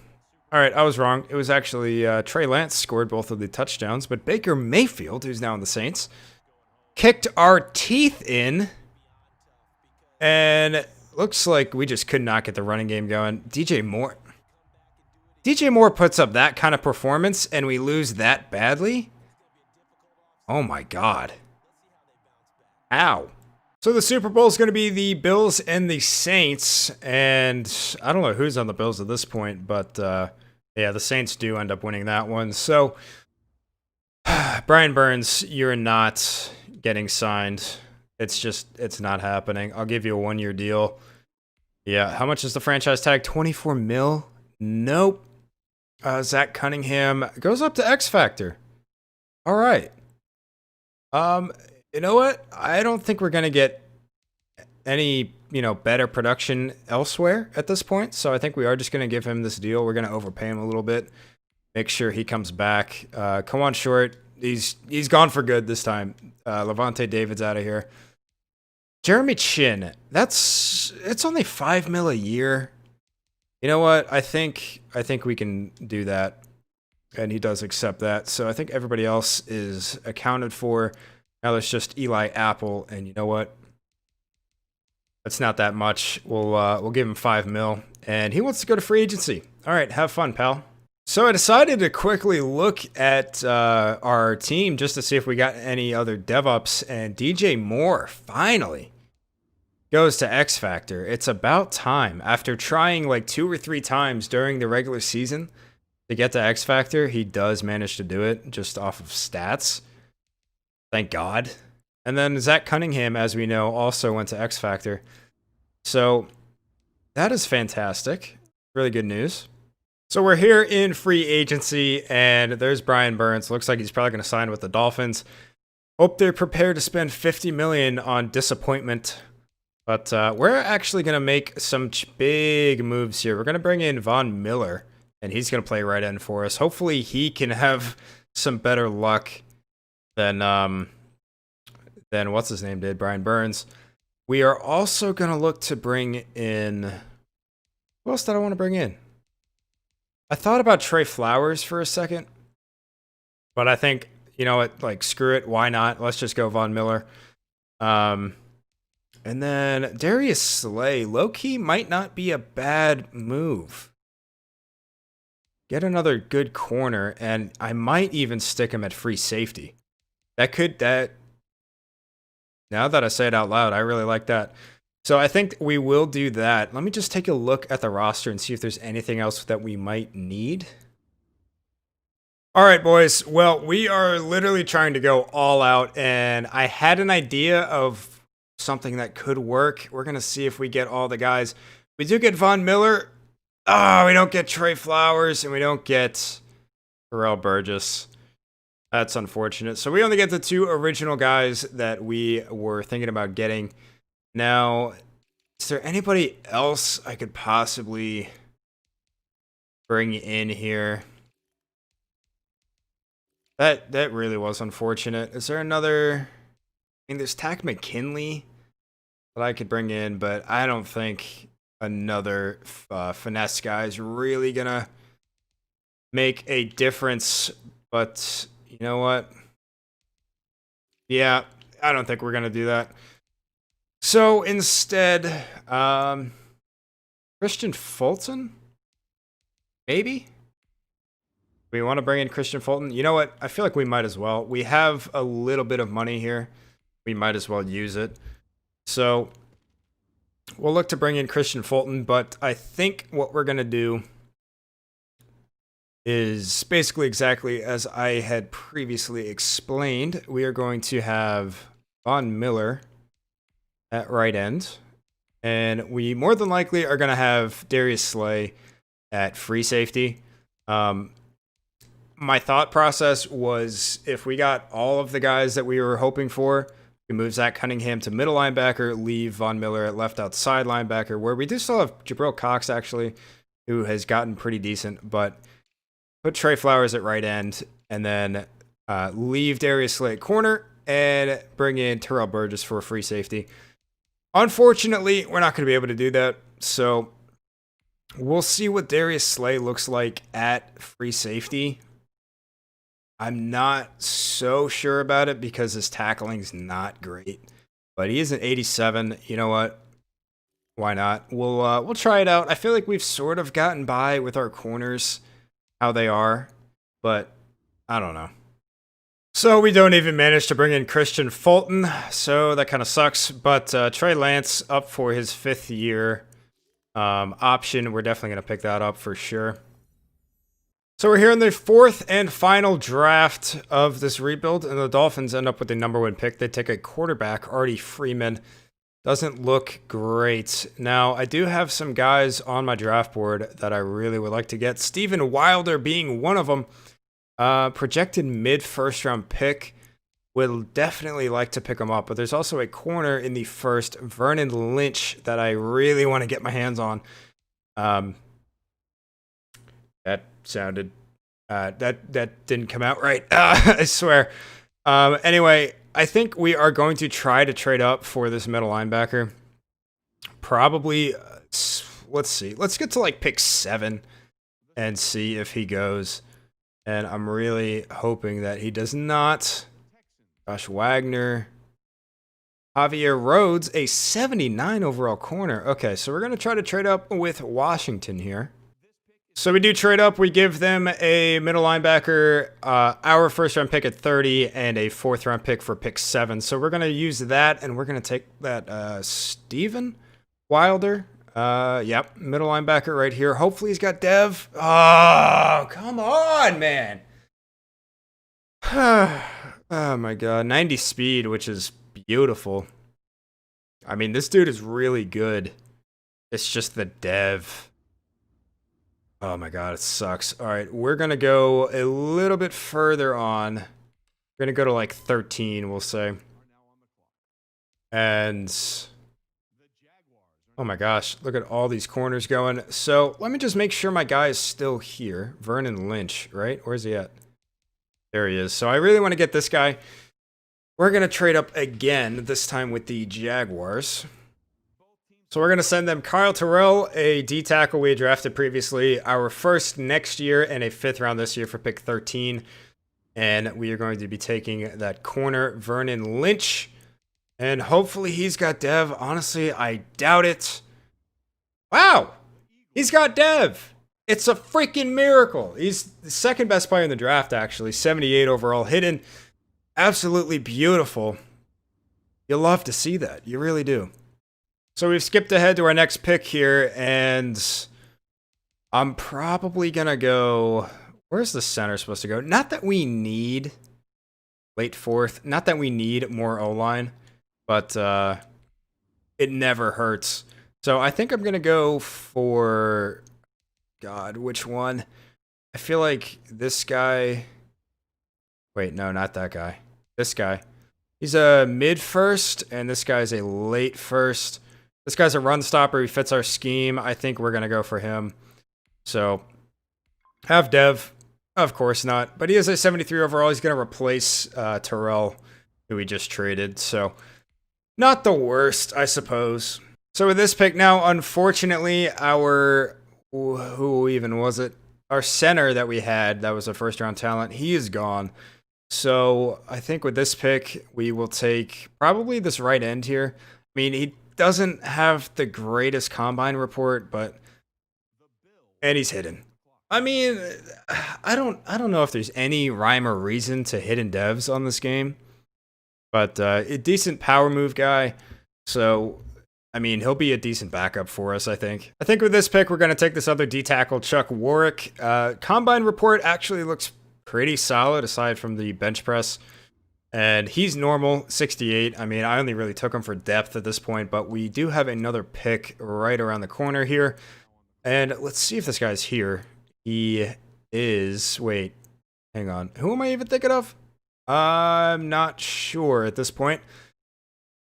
All right, I was wrong. It was actually Trey Lance scored both of the touchdowns, but Baker Mayfield, who's now in the Saints, kicked our teeth in, and looks like we just could not get the running game going. DJ Moore puts up that kind of performance, and we lose that badly? Oh, my God. Ow. So the Super Bowl is going to be the Bills and the Saints, and I don't know who's on the Bills at this point, but yeah, the Saints do end up winning that one. So, Brian Burns, you're not getting signed. It's not happening. I'll give you a 1-year deal. Yeah, how much is the franchise tag? 24 mil? Nope. Zach Cunningham goes up to X Factor. All right. You know what? I don't think we're going to get any better production elsewhere at this point. So I think we are just going to give him this deal. We're going to overpay him a little bit. Make sure he comes back. Come on, Short. He's gone for good this time. Levante David's out of here. Jeremy Chin. It's only $5 million a year. You know what? I think we can do that. And he does accept that. So I think everybody else is accounted for. Now there's just Eli Apple, and you know what? That's not that much. We'll give him $5 million, and he wants to go to free agency. All right, have fun, pal. So I decided to quickly look at our team just to see if we got any other dev-ups, and DJ Moore finally goes to X Factor. It's about time. After trying like 2 or 3 times during the regular season to get to X Factor, he does manage to do it just off of stats. Thank God. And then Zach Cunningham, as we know, also went to X Factor. So that is fantastic. Really good news. So we're here in free agency, and there's Brian Burns. Looks like he's probably going to sign with the Dolphins. Hope they're prepared to spend $50 million on disappointment. But we're actually going to make some big moves here. We're going to bring in Von Miller, and he's going to play right end for us. Hopefully he can have some better luck than what's his name did, Brian Burns. We are also going to look to bring in... Who else did I want to bring in? I thought about Trey Flowers for a second, but I think, you know what, like, screw it. Why not? Let's just go Von Miller. And then Darius Slay, low-key might not be a bad move. Get another good corner, and I might even stick him at free safety. Now that I say it out loud, I really like that. So I think we will do that. Let me just take a look at the roster and see if there's anything else that we might need. All right, boys. Well, we are literally trying to go all out, and I had an idea of something that could work. We're going to see if we get all the guys. We do get Von Miller. We don't get Trey Flowers, and we don't get Terrell Burgess. That's unfortunate. So we only get the 2 original guys that we were thinking about getting. Now, is there anybody else I could possibly bring in here? That really was unfortunate. Is there another... I mean, there's Tack McKinley that I could bring in, but I don't think another finesse guy is really going to make a difference. But you know what? Yeah, I don't think we're going to do that. So instead, Christian Fulton? Maybe? We want to bring in Christian Fulton? You know what? I feel like we might as well. We have a little bit of money here. We might as well use it. So we'll look to bring in Christian Fulton, but I think what we're going to do is basically exactly as I had previously explained. We are going to have Von Miller at right end, and we more than likely are going to have Darius Slay at free safety. My thought process was if we got all of the guys that we were hoping for, we move Zach Cunningham to middle linebacker, leave Von Miller at left outside linebacker, where we do still have Jabril Cox, actually, who has gotten pretty decent, but put Trey Flowers at right end, and then leave Darius Slay at corner, and bring in Terrell Burgess for a free safety. Unfortunately, we're not going to be able to do that, so we'll see what Darius Slay looks like at free safety. I'm not so sure about it because his tackling's not great, but he is an 87. You know what? Why not? We'll try it out. I feel like we've sort of gotten by with our corners, how they are, but I don't know. So we don't even manage to bring in Christian Fulton, so that kind of sucks. But Trey Lance up for his 5th year option. We're definitely going to pick that up for sure. So we're here in the 4th and final draft of this rebuild, and the Dolphins end up with the number 1 pick. They take a quarterback, Artie Freeman. Doesn't look great. Now, I do have some guys on my draft board that I really would like to get. Steven Wilder being one of them. Projected mid-first round pick would definitely like to pick him up. But there's also a corner in the first, Vernon Lynch, that I really want to get my hands on. That sounded that didn't come out right. I swear. Anyway, I think we are going to try to trade up for this middle linebacker. Probably, let's see. Let's get to like pick 7 and see if he goes. And I'm really hoping that he does not. Josh Wagner. Javier Rhodes, a 79 overall corner. Okay, so we're going to try to trade up with Washington here. So we do trade up. We give them a middle linebacker, our first-round pick at 30, and a fourth-round pick for pick 7. So we're going to use that, and we're going to take that Steven Wilder. Yep, middle linebacker right here. Hopefully he's got Dev. Oh, come on, man. Oh, my God. 90 speed, which is beautiful. I mean, this dude is really good. It's just the Dev. Oh my God, it sucks. All right, we're going to go a little bit further on. We're going to go to like 13, we'll say. And oh my gosh, look at all these corners going. So let me just make sure my guy is still here. Vernon Lynch, right? Where's he at? There he is. So I really want to get this guy. We're going to trade up again, this time with the Jaguars. So we're going to send them Kyle Terrell, a D tackle we had drafted previously, our first next year, and a 5th round this year for pick 13. And we are going to be taking that corner, Vernon Lynch. And hopefully he's got Dev. Honestly, I doubt it. Wow! He's got Dev! It's a freaking miracle. He's the second best player in the draft, actually. 78 overall, hidden. Absolutely beautiful. You love to see that. You really do. So we've skipped ahead to our next pick here, and I'm probably going to go... Where's the center supposed to go? Not that we need late 4th. Not that we need more O-line, but it never hurts. So I think I'm going to go for... God, which one? I feel like this guy... Wait, no, not that guy. This guy. He's a mid-first, and this guy's a late first. This guy's a run stopper. He fits our scheme. I think we're going to go for him. So, have Dev. Of course not. But he is a 73 overall. He's going to replace Terrell, who we just traded. So, not the worst, I suppose. So, with this pick now, unfortunately, our... Who even was it? Our center that we had, that was a first-round talent, he is gone. So, I think with this pick, we will take probably this right end here. I mean, he doesn't have the greatest combine report, and he's hidden. I mean, I don't know if there's any rhyme or reason to hidden devs on this game, but a decent power move guy. So, I mean, he'll be a decent backup for us, I think. I think with this pick, we're going to take this other D tackle, Chuck Warwick. Combine report actually looks pretty solid aside from the bench press. And he's normal, 68. I mean, I only really took him for depth at this point, but we do have another pick right around the corner here. And let's see if this guy's here. He is... Wait, hang on. Who am I even thinking of? I'm not sure at this point.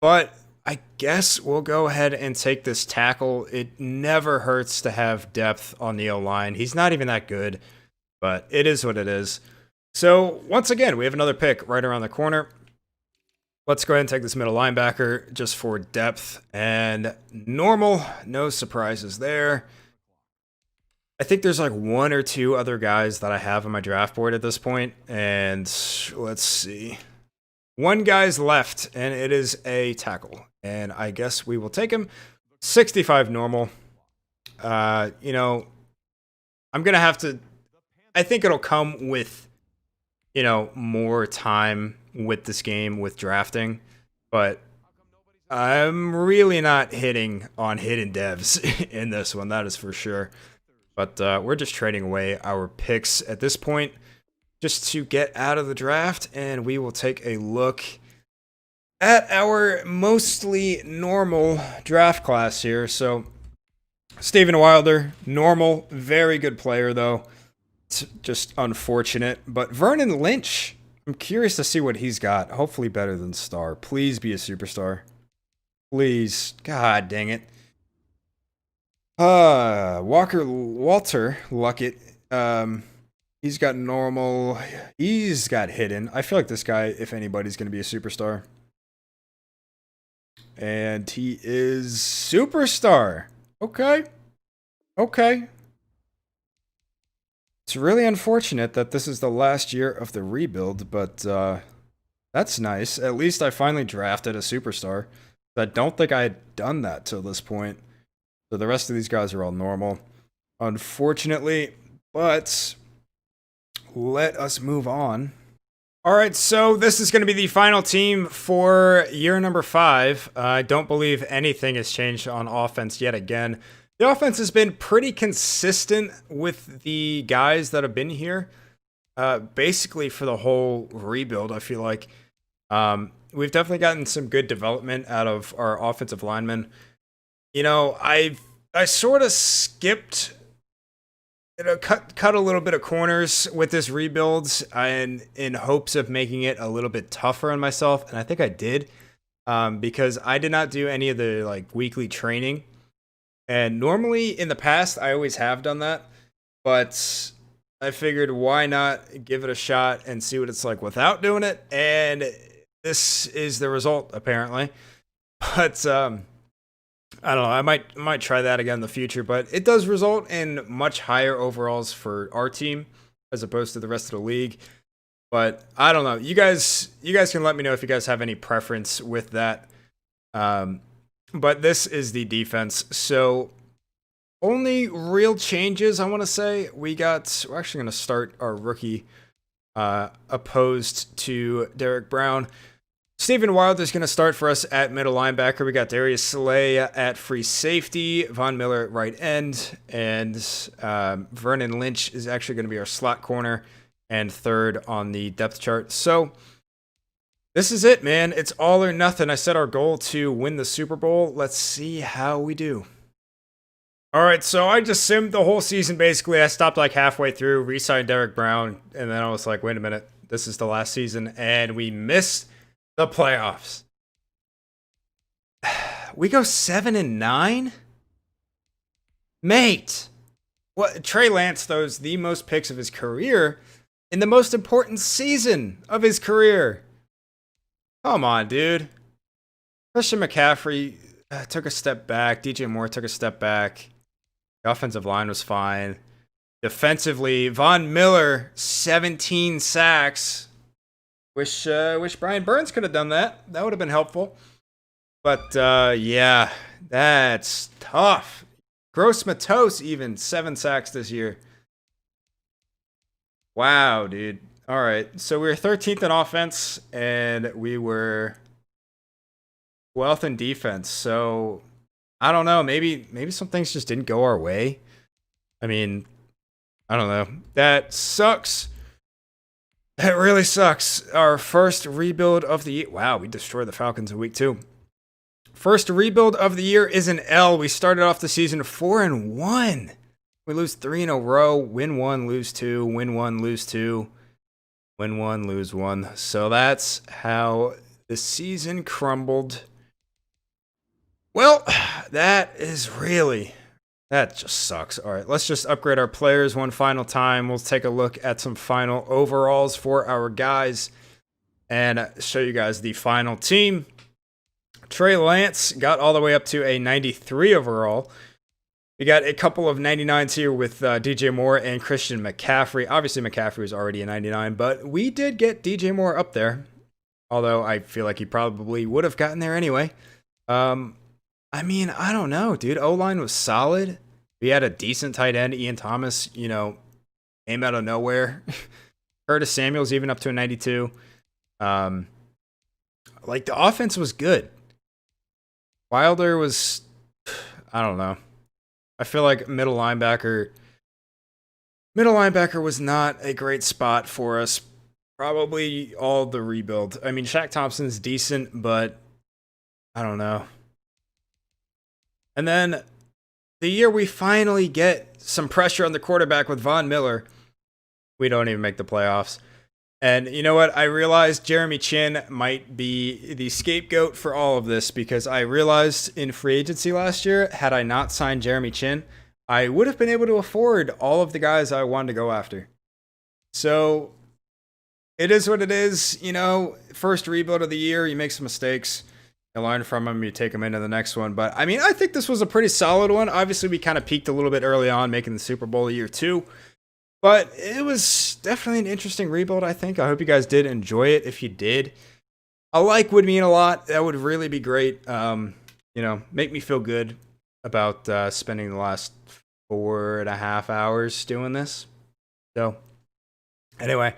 But I guess we'll go ahead and take this tackle. It never hurts to have depth on the O-line. He's not even that good, but it is what it is. So, once again, we have another pick right around the corner. Let's go ahead and take this middle linebacker just for depth and normal. No surprises there. I think there's like 1 or 2 other guys that I have on my draft board at this point. And let's see. 1 guy's left, and it is a tackle. And I guess we will take him. 65 normal. You know, I'm going to have to... I think it'll come with... you know, more time with this game, with drafting, but I'm really not hitting on hidden devs in this one, that is for sure. But we're just trading away our picks at this point just to get out of the draft, and we will take a look at our mostly normal draft class here. So, Steven Wilder, normal, very good player though. It's just unfortunate. But Vernon Lynch, I'm curious to see what he's got. Hopefully better than star. Please be a superstar. Please. God dang it. Walter Luckett. He's got normal. He's got hidden. I feel like this guy, if anybody's going to be a superstar. And he is superstar. Okay. Okay. It's really unfortunate that this is the last year of the rebuild, but that's nice. At least I finally drafted a superstar. I don't think I had done that till this point. So the rest of these guys are all normal, unfortunately. But let us move on. All right, so this is going to be the final team for year number 5. I don't believe anything has changed on offense yet again. The offense has been pretty consistent with the guys that have been here, basically for the whole rebuild, I feel like. We've definitely gotten some good development out of our offensive linemen. You know, I sort of skipped, cut a little bit of corners with this rebuild and in hopes of making it a little bit tougher on myself, and I think I did, because I did not do any of the weekly training. And normally in the past, I always have done that, but I figured why not give it a shot and see what it's like without doing it. And this is the result, apparently. But I don't know. I might try that again in the future. But it does result in much higher overalls for our team as opposed to the rest of the league. But I don't know. You guys can let me know if you guys have any preference with that. But this is the defense. So only real changes, I want to say. We're actually going to start our rookie opposed to Derrick Brown. Stephen Wilder is going to start for us at middle linebacker. We got Darius Slay at free safety, Von Miller at right end, and Vernon Lynch is actually going to be our slot corner and third on the depth chart. So this is it, man. It's all or nothing. I set our goal to win the Super Bowl. Let's see how we do. All right, so I just simmed the whole season, basically. I stopped halfway through, re-signed Derrick Brown, and then I was like, wait a minute. This is the last season, and we missed the playoffs. We go 7-9? Mate! What? Trey Lance throws the most picks of his career in the most important season of his career. Come on, dude. Christian McCaffrey took a step back. DJ Moore took a step back. The offensive line was fine. Defensively, Von Miller, 17 sacks. Wish Brian Burns could have done that. That would have been helpful. But, yeah, that's tough. Gross Matos, even 7 sacks this year. Wow, dude. All right, so we were 13th in offense, and we were 12th in defense. So I don't know. Maybe some things just didn't go our way. I mean, I don't know. That sucks. That really sucks. Our first rebuild of the year. Wow, we destroyed the Falcons in week 2. First rebuild of the year is an L. We started off the season 4-1. We lose 3 in a row. Win 1, lose 2. Win 1, lose 2. Win 1, lose 1. So that's how the season crumbled. Well, that just sucks. All right, let's just upgrade our players one final time. We'll take a look at some final overalls for our guys and show you guys the final team. Trey Lance got all the way up to a 93 overall. We got a couple of 99s here with DJ Moore and Christian McCaffrey. Obviously, McCaffrey was already a 99, but we did get DJ Moore up there. Although I feel like he probably would have gotten there anyway. I mean, I don't know, dude. O-line was solid. We had a decent tight end. Ian Thomas, came out of nowhere. Curtis Samuel's even up to a 92. The offense was good. Wilder was, I don't know. I feel like middle linebacker was not a great spot for us. Probably all the rebuild. I mean, Shaq Thompson's decent, but I don't know. And then the year we finally get some pressure on the quarterback with Von Miller, we don't even make the playoffs. And you know what? I realized Jeremy Chin might be the scapegoat for all of this because I realized in free agency last year, had I not signed Jeremy Chin, I would have been able to afford all of the guys I wanted to go after. So it is what it is. First rebuild of the year, you make some mistakes, you learn from them, you take them into the next one. But I mean, I think this was a pretty solid one. Obviously, we kind of peaked a little bit early on, making the Super Bowl year 2. But it was definitely an interesting rebuild, I think. I hope you guys did enjoy it. If you did, a like would mean a lot. That would really be great. Make me feel good about spending the last 4.5 hours doing this. So, anyway,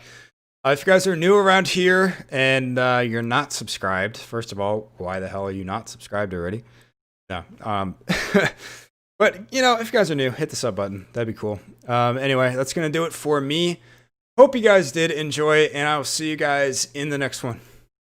if you guys are new around here and you're not subscribed, first of all, why the hell are you not subscribed already? No. But, if you guys are new, hit the sub button. That'd be cool. Anyway, that's going to do it for me. Hope you guys did enjoy, and I will see you guys in the next one.